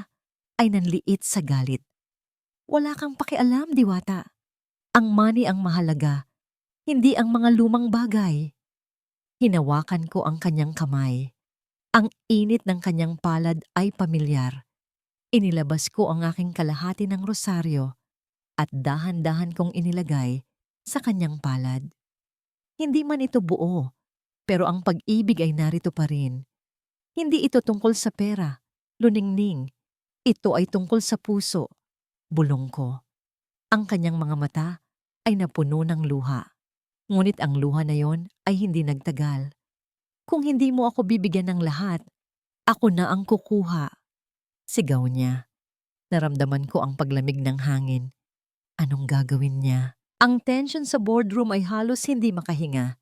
ay nanliit sa galit. Wala kang pakialam, Diwata. Ang money ang mahalaga, hindi ang mga lumang bagay. Hinawakan ko ang kanyang kamay. Ang init ng kanyang palad ay pamilyar. Inilabas ko ang aking kalahati ng rosaryo at dahan-dahan kong inilagay sa kanyang palad. Hindi man ito buo, pero ang pag-ibig ay narito pa rin. Hindi ito tungkol sa pera, luningning. Ito ay tungkol sa puso. Bulong ko. Ang kanyang mga mata ay napuno ng luha. Ngunit ang luha na yon ay hindi nagtagal. Kung hindi mo ako bibigyan ng lahat, ako na ang kukuha. Sigaw niya. Naramdaman ko ang paglamig ng hangin. Anong gagawin niya? Ang tension sa boardroom ay halos hindi makahinga.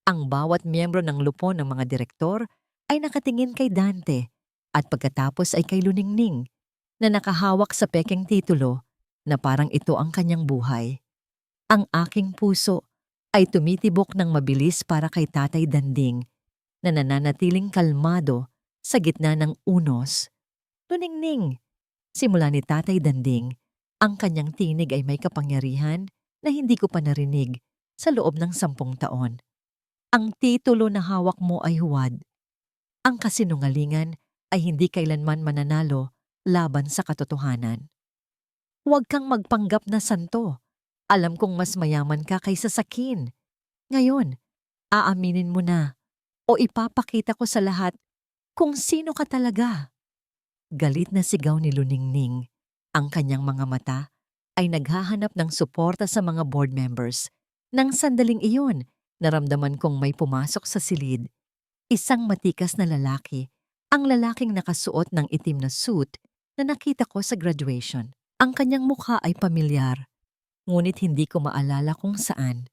Ang bawat miyembro ng lupon ng mga direktor ay nakatingin kay Dante at pagkatapos ay kay Luningning na nakahawak sa pekeng titulo na parang ito ang kanyang buhay. Ang aking puso ay tumitibok ng mabilis para kay Tatay Danding na nananatiling kalmado sa gitna ng unos. Luningning, simula ni Tatay Danding, ang kanyang tinig ay may kapangyarihan na hindi ko pa narinig sa loob ng 10 taon. Ang titulo na hawak mo ay huwad. Ang kasinungalingan ay hindi kailanman mananalo laban sa katotohanan. Huwag kang magpanggap na santo. Alam kong mas mayaman ka kaysa sa Kin. Ngayon, aaminin mo na o ipapakita ko sa lahat kung sino ka talaga. Galit na sigaw ni Luningning. Ang kanyang mga mata ay naghahanap ng suporta sa mga board members. Nang sandaling iyon, naramdaman kong may pumasok sa silid. Isang matikas na lalaki, ang lalaking nakasuot ng itim na suit na nakita ko sa graduation. Ang kanyang mukha ay pamilyar, ngunit hindi ko maalala kung saan.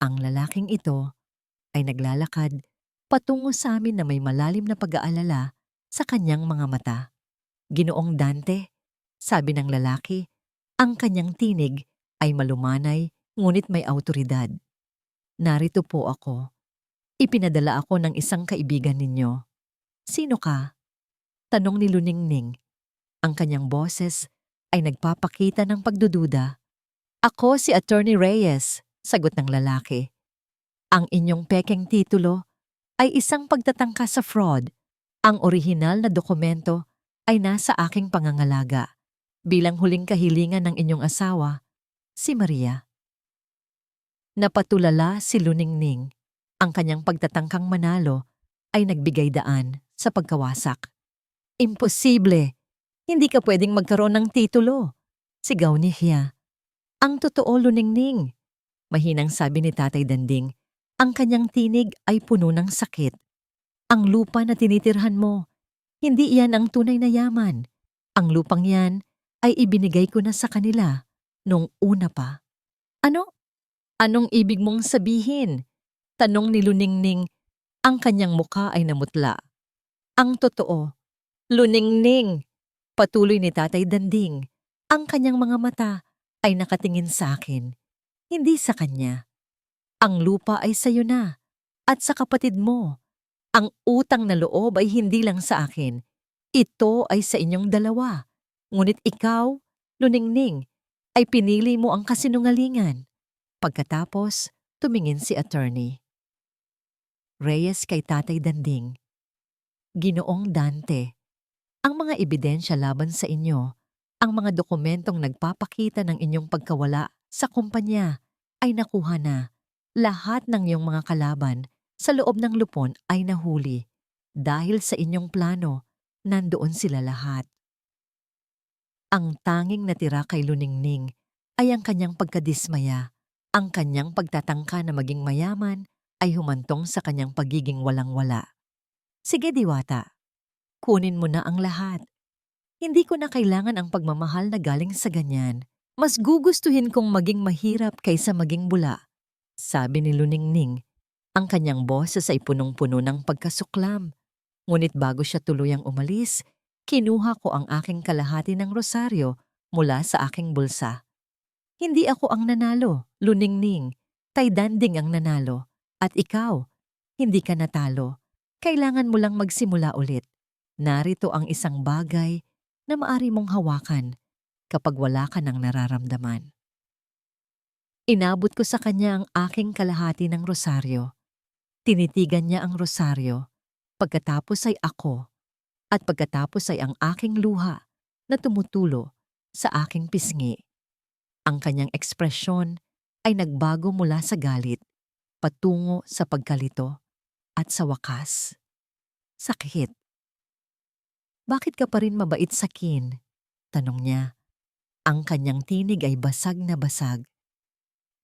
Ang lalaking ito ay naglalakad patungo sa amin na may malalim na pag-aalala sa kanyang mga mata. Ginoong Dante, sabi ng lalaki, ang kanyang tinig ay malumanay ngunit may awtoridad. Narito po ako. Ipinadala ako ng isang kaibigan ninyo. Sino ka? Tanong ni Luningning. Ang kanyang boses ay nagpapakita ng pagdududa. Ako si Attorney Reyes, sagot ng lalaki. Ang inyong pekeng titulo ay isang pagtatangka sa fraud. Ang orihinal na dokumento ay nasa aking pangangalaga bilang huling kahilingan ng inyong asawa, si Maria. Napatulala si Luningning. Ang kanyang pagtatangkang manalo ay nagbigay daan sa pagkawasak. Imposible! Hindi ka pwedeng magkaroon ng titulo, sigaw ni Hia. Ang totoo, Luningning, mahinang sabi ni Tatay Danding. Ang kanyang tinig ay puno ng sakit. Ang lupa na tinitirhan mo, hindi iyan ang tunay na yaman. Ang lupang yan ay ibinigay ko na sa kanila nung una pa. Ano? Anong ibig mong sabihin? Tanong ni Luningning. Ang kanyang muka ay namutla. Ang totoo, Luningning, patuloy ni Tatay Danding. Ang kanyang mga mata ay nakatingin sa akin, hindi sa kanya. Ang lupa ay sayo na at sa kapatid mo. Ang utang na loob ay hindi lang sa akin. Ito ay sa inyong dalawa. Ngunit ikaw, Luningning, ay pinili mo ang kasinungalingan. Pagkatapos, tumingin si attorney. Reyes kay Tatay Danding. Ginoong Dante, ang mga ebidensya laban sa inyo, ang mga dokumentong nagpapakita ng inyong pagkawala sa kumpanya ay nakuha na. Lahat ng iyong mga kalaban sa loob ng lupon ay nahuli. Dahil sa inyong plano, nandoon sila lahat. Ang tanging natira kay Luningning ay ang kanyang pagkadismaya, ang kanyang pagtatangka na maging mayaman ay humantong sa kanyang pagiging walang-wala. Sige Diwata, kunin mo na ang lahat. Hindi ko na kailangan ang pagmamahal na galing sa ganyan. Mas gugustuhin kong maging mahirap kaysa maging bula. Sabi ni Luningning, ang kanyang boses ay punong-puno ng pagkasuklam. Ngunit bago siya tuluyang umalis, kinuha ko ang aking kalahati ng rosaryo mula sa aking bulsa. Hindi ako ang nanalo, Luningning. Taydanding ang nanalo. At ikaw, hindi ka natalo. Kailangan mo lang magsimula ulit. Narito ang isang bagay na maari mong hawakan kapag wala ka ng nararamdaman. Inabot ko sa kanya ang aking kalahati ng rosaryo. Tinitigan niya ang rosaryo. Pagkatapos ay ako. At pagkatapos ay ang aking luha na tumutulo sa aking pisngi. Ang kanyang ekspresyon ay nagbago mula sa galit, patungo sa pagkalito, at sa wakas, sakit. Bakit ka pa rin mabait sa Kin? Tanong niya. Ang kanyang tinig ay basag na basag.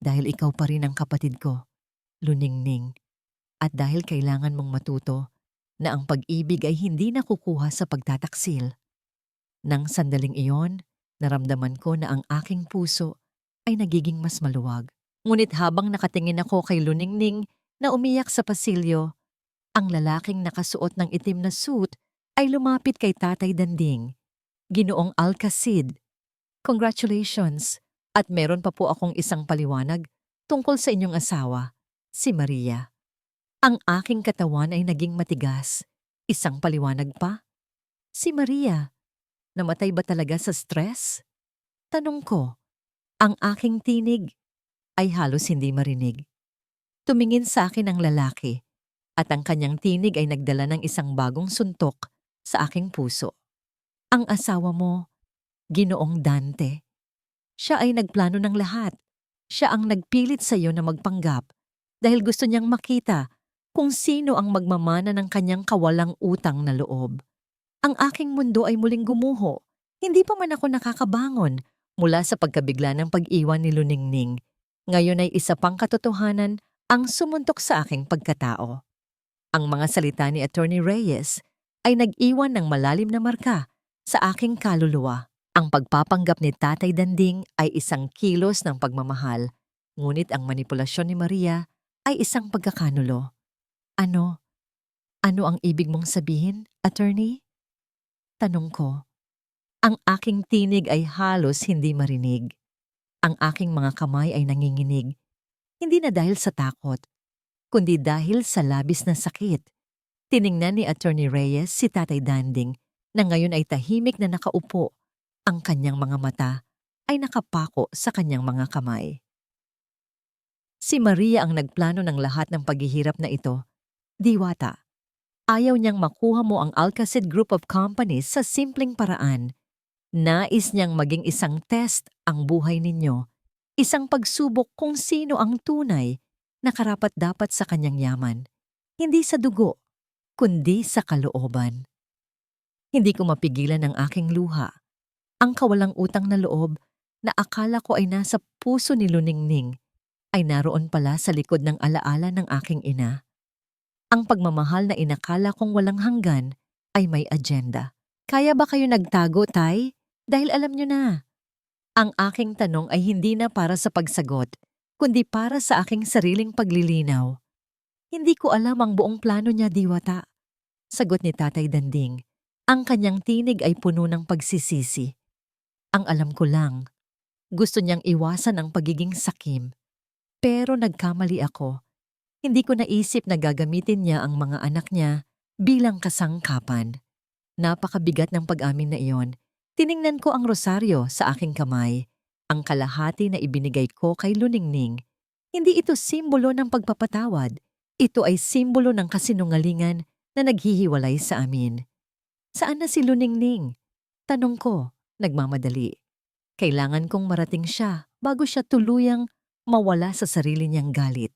Dahil ikaw pa rin ang kapatid ko, Luningning. At dahil kailangan mong matuto na ang pag-ibig ay hindi nakukuha sa pagtataksil. Nang sandaling iyon, naramdaman ko na ang aking puso ay nagiging mas maluwag. Ngunit habang nakatingin ako kay Luningning na umiyak sa pasilyo, ang lalaking nakasuot ng itim na suit ay lumapit kay Tatay Danding. Ginoong Alcacid, congratulations! At meron pa po akong isang paliwanag tungkol sa inyong asawa, si Maria. Ang aking katawan ay naging matigas. Isang paliwanag pa? Si Maria. Namatay ba talaga sa stress? Tanong ko. Ang aking tinig ay halos hindi marinig. Tumingin sa akin ang lalaki at ang kanyang tinig ay nagdala ng isang bagong suntok sa aking puso. Ang asawa mo, Ginoong Dante. Siya ay nagplano ng lahat. Siya ang nagpilit sa iyo na magpanggap dahil gusto niyang makita kung sino ang magmamana ng kanyang kawalang utang na loob. Ang aking mundo ay muling gumuho. Hindi pa man ako nakakabangon mula sa pagkabigla ng pag-iwan ni Luningning. Ngayon ay isa pang katotohanan ang sumuntok sa aking pagkatao. Ang mga salita ni Attorney Reyes ay nag-iwan ng malalim na marka sa aking kaluluwa. Ang pagpapanggap ni Tatay Danding ay isang kilos ng pagmamahal, ngunit ang manipulasyon ni Maria ay isang pagkakanulo. Ano? Ano ang ibig mong sabihin, Attorney? Tanong ko. Ang aking tinig ay halos hindi marinig. Ang aking mga kamay ay nanginginig. Hindi na dahil sa takot, kundi dahil sa labis na sakit. Tiningnan ni Attorney Reyes si Tatay Danding na ngayon ay tahimik na nakaupo. Ang kanyang mga mata ay nakapako sa kanyang mga kamay. Si Maria ang nagplano ng lahat ng paghihirap na ito. Diwata, ayaw niyang makuha mo ang Alcacid Group of Companies sa simpleng paraan. Nais niyang maging isang test ang buhay ninyo, isang pagsubok kung sino ang tunay na karapat-dapat sa kanyang yaman. Hindi sa dugo, kundi sa kalooban. Hindi ko mapigilan ang aking luha. Ang kawalang utang na loob na akala ko ay nasa puso ni Luningning ay naroon pala sa likod ng alaala ng aking ina. Ang pagmamahal na inakala kong walang hanggan ay may agenda. Kaya ba kayo nagtago, Tay? Dahil alam nyo na. Ang aking tanong ay hindi na para sa pagsagot, kundi para sa aking sariling paglilinaw. Hindi ko alam ang buong plano niya, Diwata. Sagot ni Tatay Danding. Ang kanyang tinig ay puno ng pagsisisi. Ang alam ko lang, gusto niyang iwasan ang pagiging sakim. Pero nagkamali ako. Hindi ko naisip na gagamitin niya ang mga anak niya bilang kasangkapan. Napakabigat ng pag-amin na iyon. Tiningnan ko ang rosaryo sa aking kamay, ang kalahati na ibinigay ko kay Luningning. Hindi ito simbolo ng pagpapatawad. Ito ay simbolo ng kasinungalingan na naghihiwalay sa amin. Saan na si Luningning? Tanong ko, nagmamadali. Kailangan kong marating siya bago siya tuluyang mawala sa sarili niyang galit.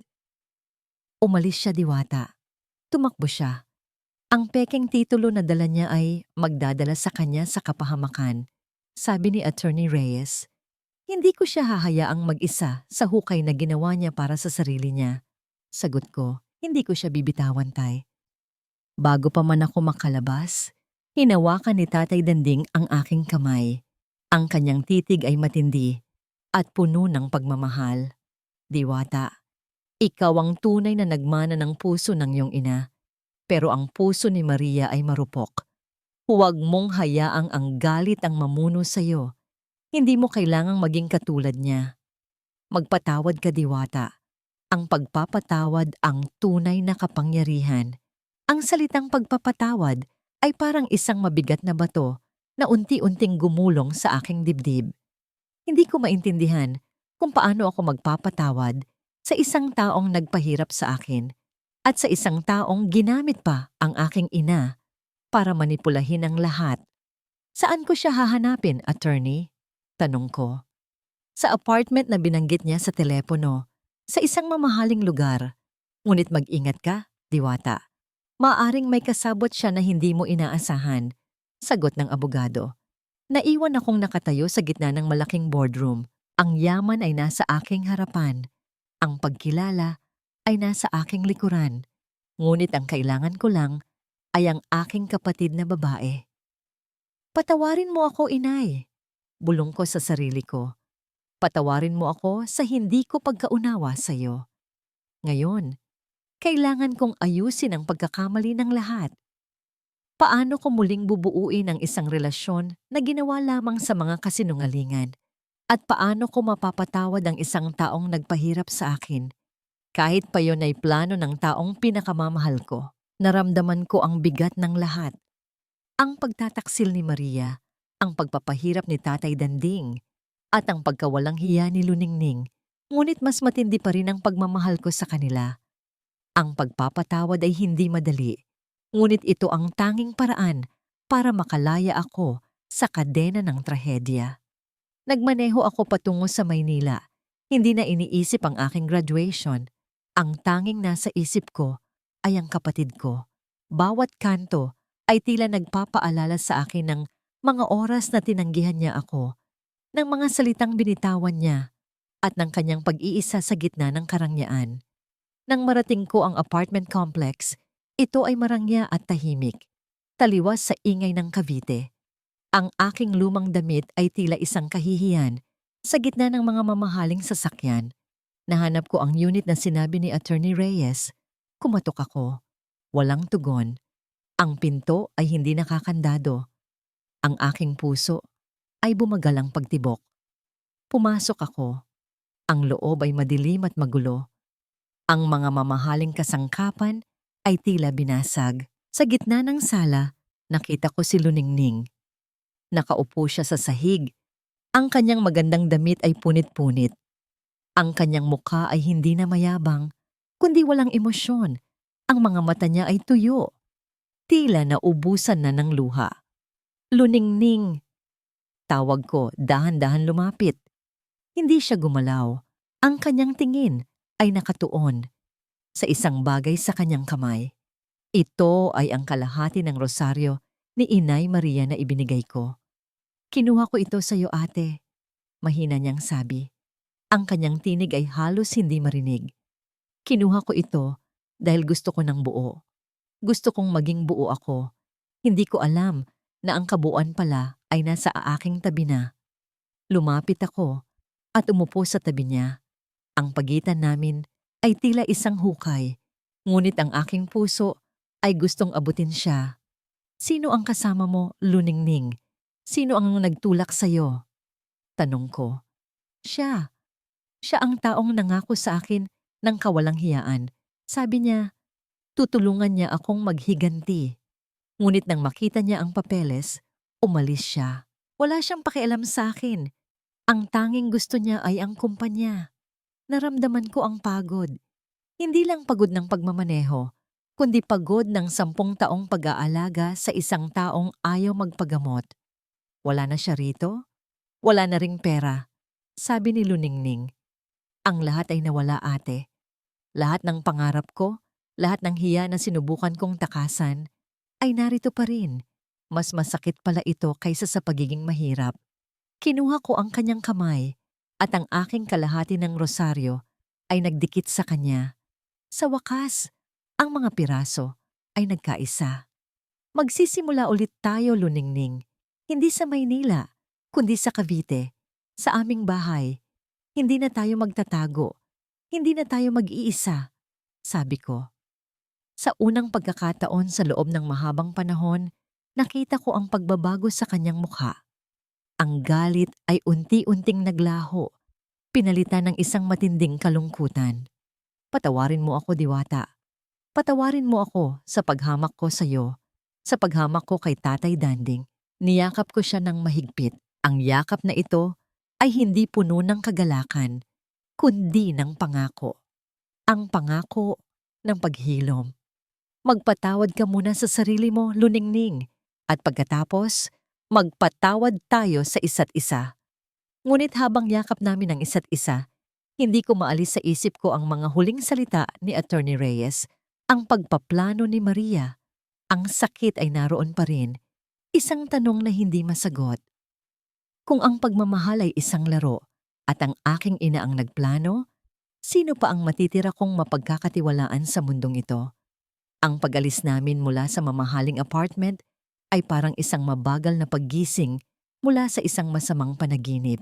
Umalis siya, Diwata. Tumakbo siya. Ang pekeng titulo na dala niya ay magdadala sa kanya sa kapahamakan, sabi ni Attorney Reyes. Hindi ko siya hahayaang mag-isa sa hukay na ginawa niya para sa sarili niya. Sagot ko, hindi ko siya bibitawan, Tay. Bago pa man ako makalabas, hinawakan ni Tatay Danding ang aking kamay. Ang kanyang titig ay matindi at puno ng pagmamahal. Diwata, ikaw ang tunay na nagmana ng puso ng iyong ina, pero ang puso ni Maria ay marupok. Huwag mong hayaang ang galit ang mamuno sa iyo. Hindi mo kailangang maging katulad niya. Magpatawad ka, Diwata. Ang pagpapatawad ang tunay na kapangyarihan. Ang salitang pagpapatawad ay parang isang mabigat na bato na unti-unting gumulong sa aking dibdib. Hindi ko maintindihan kung paano ako magpapatawad sa isang taong nagpahirap sa akin at sa isang taong ginamit pa ang aking ina para manipulahin ang lahat. Saan ko siya hahanapin, attorney? Tanong ko. Sa apartment na binanggit niya sa telepono, sa isang mamahaling lugar. Ngunit mag-ingat ka, Diwata. Maaring may kasabot siya na hindi mo inaasahan. Sagot ng abogado. Naiwan akong nakatayo sa gitna ng malaking boardroom. Ang yaman ay nasa aking harapan. Ang pagkilala ay nasa aking likuran. Ngunit ang kailangan ko lang ay ang aking kapatid na babae. Patawarin mo ako, inay. Bulong ko sa sarili ko. Patawarin mo ako sa hindi ko pagkaunawa sa iyo. Ngayon, kailangan kong ayusin ang pagkakamali ng lahat. Paano ko muling bubuuin ang isang relasyon na ginawa lamang sa mga kasinungalingan? At paano ko mapapatawad ang isang taong nagpahirap sa akin? Kahit pa yon ay plano ng taong pinakamamahal ko, naramdaman ko ang bigat ng lahat. Ang pagtataksil ni Maria, ang pagpapahirap ni Tatay Danding, at ang pagkawalang hiya ni Luningning, ngunit mas matindi pa rin ang pagmamahal ko sa kanila. Ang pagpapatawad ay hindi madali, ngunit ito ang tanging paraan para makalaya ako sa kadena ng trahedya. Nagmaneho ako patungo sa Maynila. Hindi na iniisip ang aking graduation. Ang tanging nasa isip ko ay ang kapatid ko. Bawat kanto ay tila nagpapaalala sa akin ng mga oras na tinanggihan niya ako, ng mga salitang binitawan niya, at ng kanyang pag-iisa sa gitna ng karangyaan. Nang marating ko ang apartment complex, ito ay marangya at tahimik, taliwas sa ingay ng Cavite. Ang aking lumang damit ay tila isang kahihiyan sa gitna ng mga mamahaling sasakyan. Nahanap ko ang unit na sinabi ni Attorney Reyes. Kumatok ako. Walang tugon. Ang pinto ay hindi nakakandado. Ang aking puso ay bumagalang pagtibok. Pumasok ako. Ang loob ay madilim at magulo. Ang mga mamahaling kasangkapan ay tila binasag. Sa gitna ng sala, nakita ko si Luningning. Nakaupo siya sa sahig. Ang kanyang magandang damit ay punit-punit. Ang kanyang mukha ay hindi na mayabang, kundi walang emosyon. Ang mga mata niya ay tuyo. Tila naubusan na ng luha. Luningning. Tawag ko, dahan-dahan lumapit. Hindi siya gumalaw. Ang kanyang tingin ay nakatuon sa isang bagay sa kanyang kamay. Ito ay ang kalahati ng rosaryo ni Inay Maria na ibinigay ko. Kinuha ko ito sa iyo, ate. Mahina niyang sabi. Ang kanyang tinig ay halos hindi marinig. Kinuha ko ito dahil gusto ko ng buo. Gusto kong maging buo ako. Hindi ko alam na ang kabuuan pala ay nasa aking tabi na. Lumapit ako at umupo sa tabi niya. Ang pagitan namin ay tila isang hukay, ngunit ang aking puso ay gustong abutin siya. Sino ang kasama mo, Luningning? Sino ang nagtulak sa'yo? Tanong ko. Siya. Siya ang taong nangako sa akin ng kawalang hiyaan. Sabi niya, tutulungan niya akong maghiganti. Ngunit nang makita niya ang papeles, umalis siya. Wala siyang pakialam sa akin. Ang tanging gusto niya ay ang kumpanya. Naramdaman ko ang pagod. Hindi lang pagod ng pagmamaneho, kundi pagod ng 10 taong pag-aalaga sa isang taong ayaw magpagamot. Wala na siya rito. Wala na ring pera. Sabi ni Luningning. Ang lahat ay nawala, ate. Lahat ng pangarap ko, lahat ng hiya na sinubukan kong takasan, ay narito pa rin. Mas masakit pala ito kaysa sa pagiging mahirap. Kinuha ko ang kanyang kamay at ang aking kalahati ng rosaryo ay nagdikit sa kanya. Sa wakas, Ang mga piraso ay nagkaisa. Magsisimula ulit tayo, Luningning. Hindi sa Maynila, kundi sa Cavite. Sa aming bahay. Hindi na tayo magtatago. Hindi na tayo mag-iisa, sabi ko. Sa unang pagkakataon sa loob ng mahabang panahon, nakita ko ang pagbabago sa kanyang mukha. Ang galit ay unti-unting naglaho, pinalitan ng isang matinding kalungkutan. Patawarin mo ako, Diwata. Patawarin mo ako sa paghamak ko sa iyo, sa paghamak ko kay Tatay Danding. Niyakap ko siya ng mahigpit. Ang yakap na ito ay hindi puno ng kagalakan, kundi ng pangako. Ang pangako ng paghilom. Magpatawad ka muna sa sarili mo, Luningning. At pagkatapos, magpatawad tayo sa isa't isa. Ngunit habang yakap namin ang isa't isa, hindi ko maalis sa isip ko ang mga huling salita ni Attorney Reyes, ang pagpaplano ni Maria. Ang sakit ay naroon pa rin. Isang tanong na hindi masagot. Kung ang pagmamahal ay isang laro at ang aking ina ang nagplano, sino pa ang matitira kong mapagkakatiwalaan sa mundong ito? Ang pag-alis namin mula sa mamahaling apartment ay parang isang mabagal na paggising mula sa isang masamang panaginip.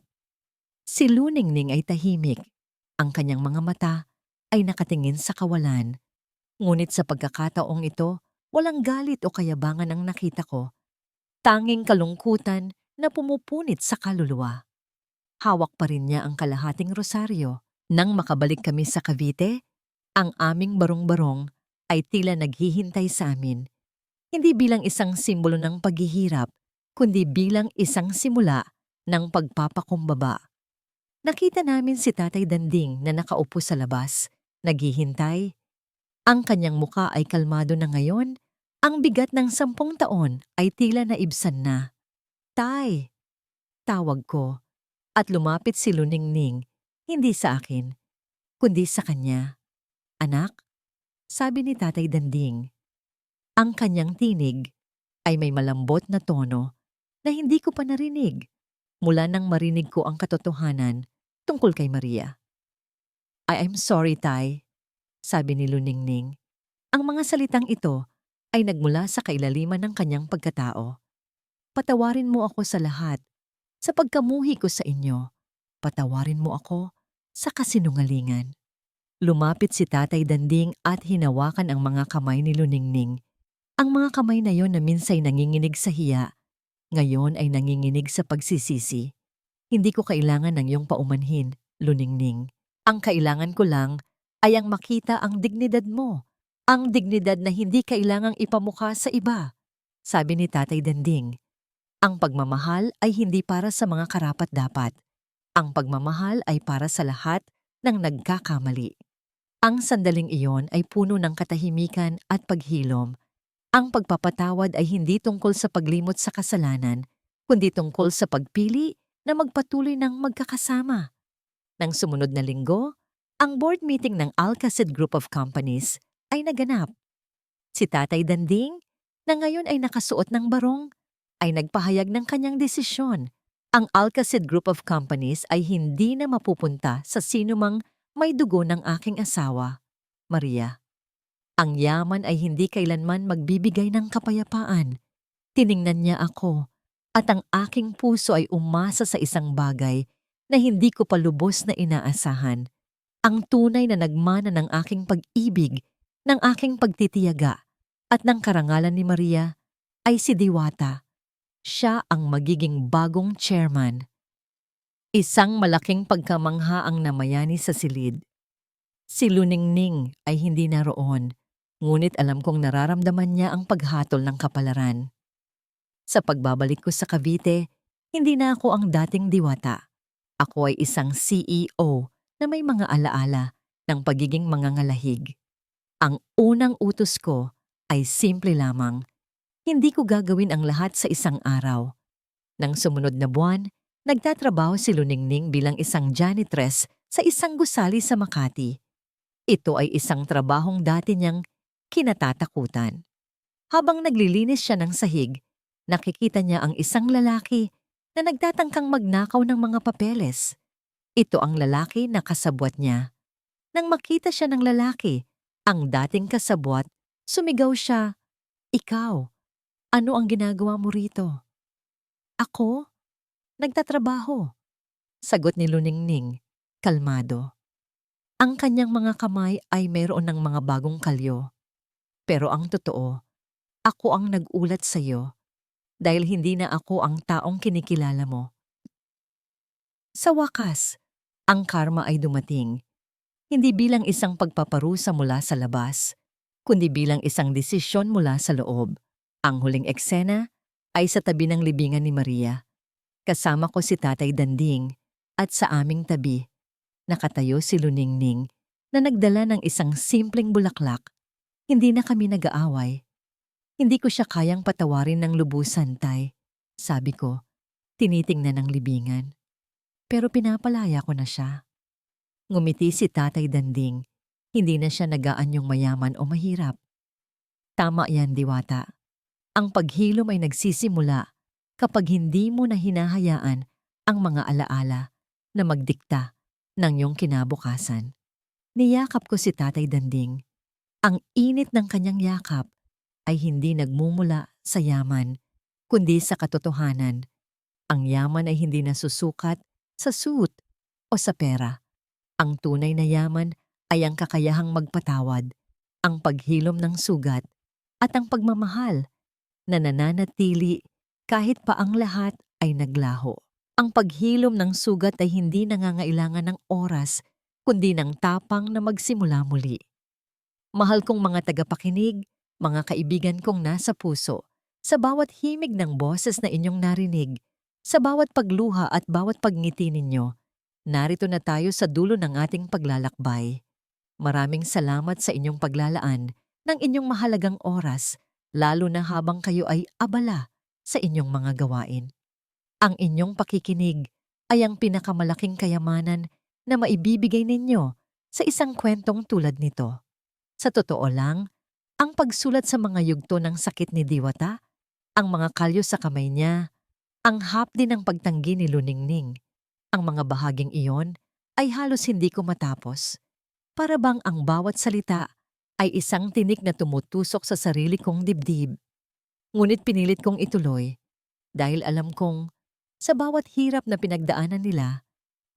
Si Luningning ay tahimik. Ang kanyang mga mata ay nakatingin sa kawalan. Ngunit sa pagkakataong ito, walang galit o kayabangan ang nakita ko. Tanging kalungkutan na pumupunit sa kaluluwa. Hawak pa rin niya ang kalahating rosaryo. Nang makabalik kami sa Cavite, ang aming barong-barong ay tila naghihintay sa amin. Hindi bilang isang simbolo ng paghihirap, kundi bilang isang simula ng pagpapakumbaba. Nakita namin si Tatay Danding na nakaupo sa labas, naghihintay. Ang kanyang muka ay kalmado na ngayon, ang bigat ng 10 taon ay tila naibsan na. Tay, tawag ko, at lumapit si Luningning, hindi sa akin, kundi sa kanya. Anak, sabi ni Tatay Danding. Ang kanyang tinig ay may malambot na tono na hindi ko pa narinig mula nang marinig ko ang katotohanan tungkol kay Maria. I'm sorry, Tay, sabi ni Luningning. Ang mga salitang ito ay nagmula sa kailaliman ng kanyang pagkatao. Patawarin mo ako sa lahat, sa pagkamuhi ko sa inyo. Patawarin mo ako sa kasinungalingan. Lumapit si Tatay Danding at hinawakan ang mga kamay ni Luningning. Ang mga kamay na yon na minsay nanginginig sa hiya, ngayon ay nanginginig sa pagsisisi. Hindi ko kailangan ng iyong paumanhin, Luningning. Ang kailangan ko lang ay ang makita ang dignidad mo. Ang dignidad na hindi kailangang ipamukha sa iba. Sabi ni Tatay Danding, ang pagmamahal ay hindi para sa mga karapat-dapat. Ang pagmamahal ay para sa lahat ng nagkakamali. Ang sandaling iyon ay puno ng katahimikan at paghilom. Ang pagpapatawad ay hindi tungkol sa paglimot sa kasalanan, kundi tungkol sa pagpili na magpatuloy ng magkakasama. Nang sumunod na linggo, ang board meeting ng Alcacid Group of Companies ay naganap. Si Tatay Danding, na ngayon ay nakasuot ng barong, ay nagpahayag ng kanyang desisyon. Ang Alcacid Group of Companies ay hindi na mapupunta sa sinumang may dugo ng aking asawa, Maria. Ang yaman ay hindi kailanman magbibigay ng kapayapaan. Tiningnan niya ako at ang aking puso ay umasa sa isang bagay na hindi ko pa lubos na inaasahan. Ang tunay na nagmana ng aking pag-ibig, ng aking pagtitiyaga at ng karangalan ni Maria ay si Diwata. Siya ang magiging bagong chairman. Isang malaking pagkamangha ang namayani sa silid. Si Luningning ay hindi naroon, ngunit alam kong nararamdaman niya ang paghatol ng kapalaran. Sa pagbabalik ko sa Cavite, hindi na ako ang dating Diwata. Ako ay isang CEO na may mga alaala ng pagiging mangangalahig. Ang unang utos ko ay simple lamang. Hindi ko gagawin ang lahat sa isang araw. Nang sumunod na buwan, nagtatrabaho si Luningning bilang isang janitress sa isang gusali sa Makati. Ito ay isang trabahong dati niyang kinatatakutan. Habang naglilinis siya ng sahig, nakikita niya ang isang lalaki na nagtatangkang magnakaw ng mga papeles. Ito ang lalaki na kasabwat niya. Nang makita siya ng lalaki, Ang dating kasabwat, sumigaw siya, "Ikaw, ano ang ginagawa mo rito?" "Ako? Nagtatrabaho," sagot ni Luningning, kalmado. Ang kanyang mga kamay ay mayroon ng mga bagong kalyo. Pero ang totoo, ako ang nag-ulat sa iyo dahil hindi na ako ang taong kinikilala mo. Sa wakas, ang karma ay dumating, hindi bilang isang pagpaparusa mula sa labas, kundi bilang isang desisyon mula sa loob. Ang huling eksena ay sa tabi ng libingan ni Maria. Kasama ko si Tatay Danding at sa aming tabi, nakatayo si Luningning na nagdala ng isang simpleng bulaklak. Hindi na kami nag-aaway. Hindi ko siya kayang patawarin ng lubusan, Tay. Sabi ko, tinitingnan ng libingan. Pero pinapalaya ko na siya. Ngumiti si Tatay Danding. Hindi na siya nagaanyong mayaman o mahirap. Tama yan, Diwata. Ang paghilom ay nagsisimula kapag hindi mo na hinahayaan ang mga alaala na magdikta ng iyong kinabukasan. Niyakap ko si Tatay Danding. Ang init ng kanyang yakap ay hindi nagmumula sa yaman, kundi sa katotohanan. Ang yaman ay hindi nasusukat sa suit o sa pera. Ang tunay na yaman ay ang kakayahang magpatawad, ang paghilom ng sugat, at ang pagmamahal na nananatili kahit pa ang lahat ay naglaho. Ang paghilom ng sugat ay hindi nangangailangan ng oras, kundi ng tapang na magsimula muli. Mahal kong mga tagapakinig, mga kaibigan kong nasa puso, sa bawat himig ng boses na inyong narinig, sa bawat pagluha at bawat pagngiti ninyo, narito na tayo sa dulo ng ating paglalakbay. Maraming salamat sa inyong paglalaan ng inyong mahalagang oras, lalo na habang kayo ay abala sa inyong mga gawain. Ang inyong pakikinig ay ang pinakamalaking kayamanan na maibibigay ninyo sa isang kwentong tulad nito. Sa totoo lang, ang pagsulat sa mga yugto ng sakit ni Diwata, ang mga kalyo sa kamay niya, ang hapdi ng pagtanggi ni Luningning, ang mga bahaging iyon ay halos hindi ko matapos. Para bang ang bawat salita ay isang tinik na tumutusok sa sarili kong dibdib. Ngunit pinilit kong ituloy dahil alam kong sa bawat hirap na pinagdaanan nila,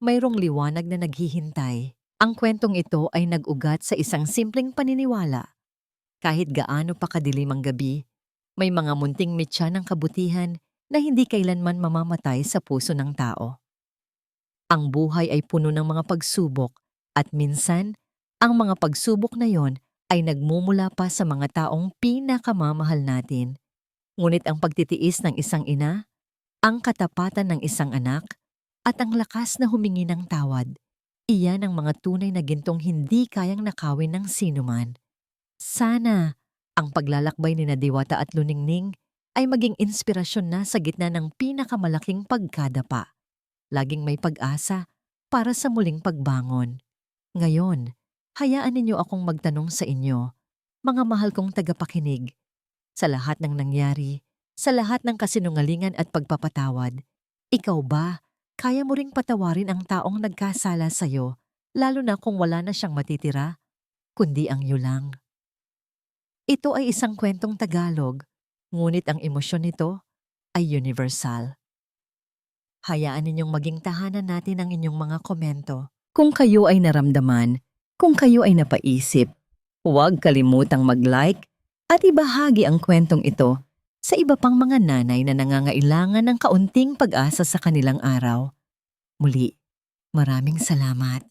mayroong liwanag na naghihintay. Ang kwentong ito ay nag-ugat sa isang simpleng paniniwala. Kahit gaano pa kadilim ang gabi, may mga munting mitya ng kabutihan na hindi kailanman mamamatay sa puso ng tao. Ang buhay ay puno ng mga pagsubok at minsan, ang mga pagsubok na yon ay nagmumula pa sa mga taong pinakamamahal natin. Ngunit ang pagtitiis ng isang ina, ang katapatan ng isang anak, at ang lakas na humingi ng tawad, iyan ang mga tunay na gintong hindi kayang nakawin ng sinuman. Sana ang paglalakbay ni Diwata at Luningning ay maging inspirasyon na sa gitna ng pinakamalaking pagkadapa. Laging may pag-asa para sa muling pagbangon. Ngayon, hayaan ninyo akong magtanong sa inyo, mga mahal kong tagapakinig. Sa lahat ng nangyari, sa lahat ng kasinungalingan at pagpapatawad, ikaw ba, kaya mo ring patawarin ang taong nagkasala sa'yo, lalo na kung wala na siyang matitira, kundi ang iyo lang? Ito ay isang kwentong Tagalog, ngunit ang emosyon nito ay universal. Hayaan ninyong maging tahanan natin ang inyong mga komento. Kung kayo ay naramdaman, kung kayo ay napaisip, huwag kalimutang mag-like at ibahagi ang kwentong ito sa iba pang mga nanay na nangangailangan ng kaunting pag-asa sa kanilang araw. Muli, maraming salamat.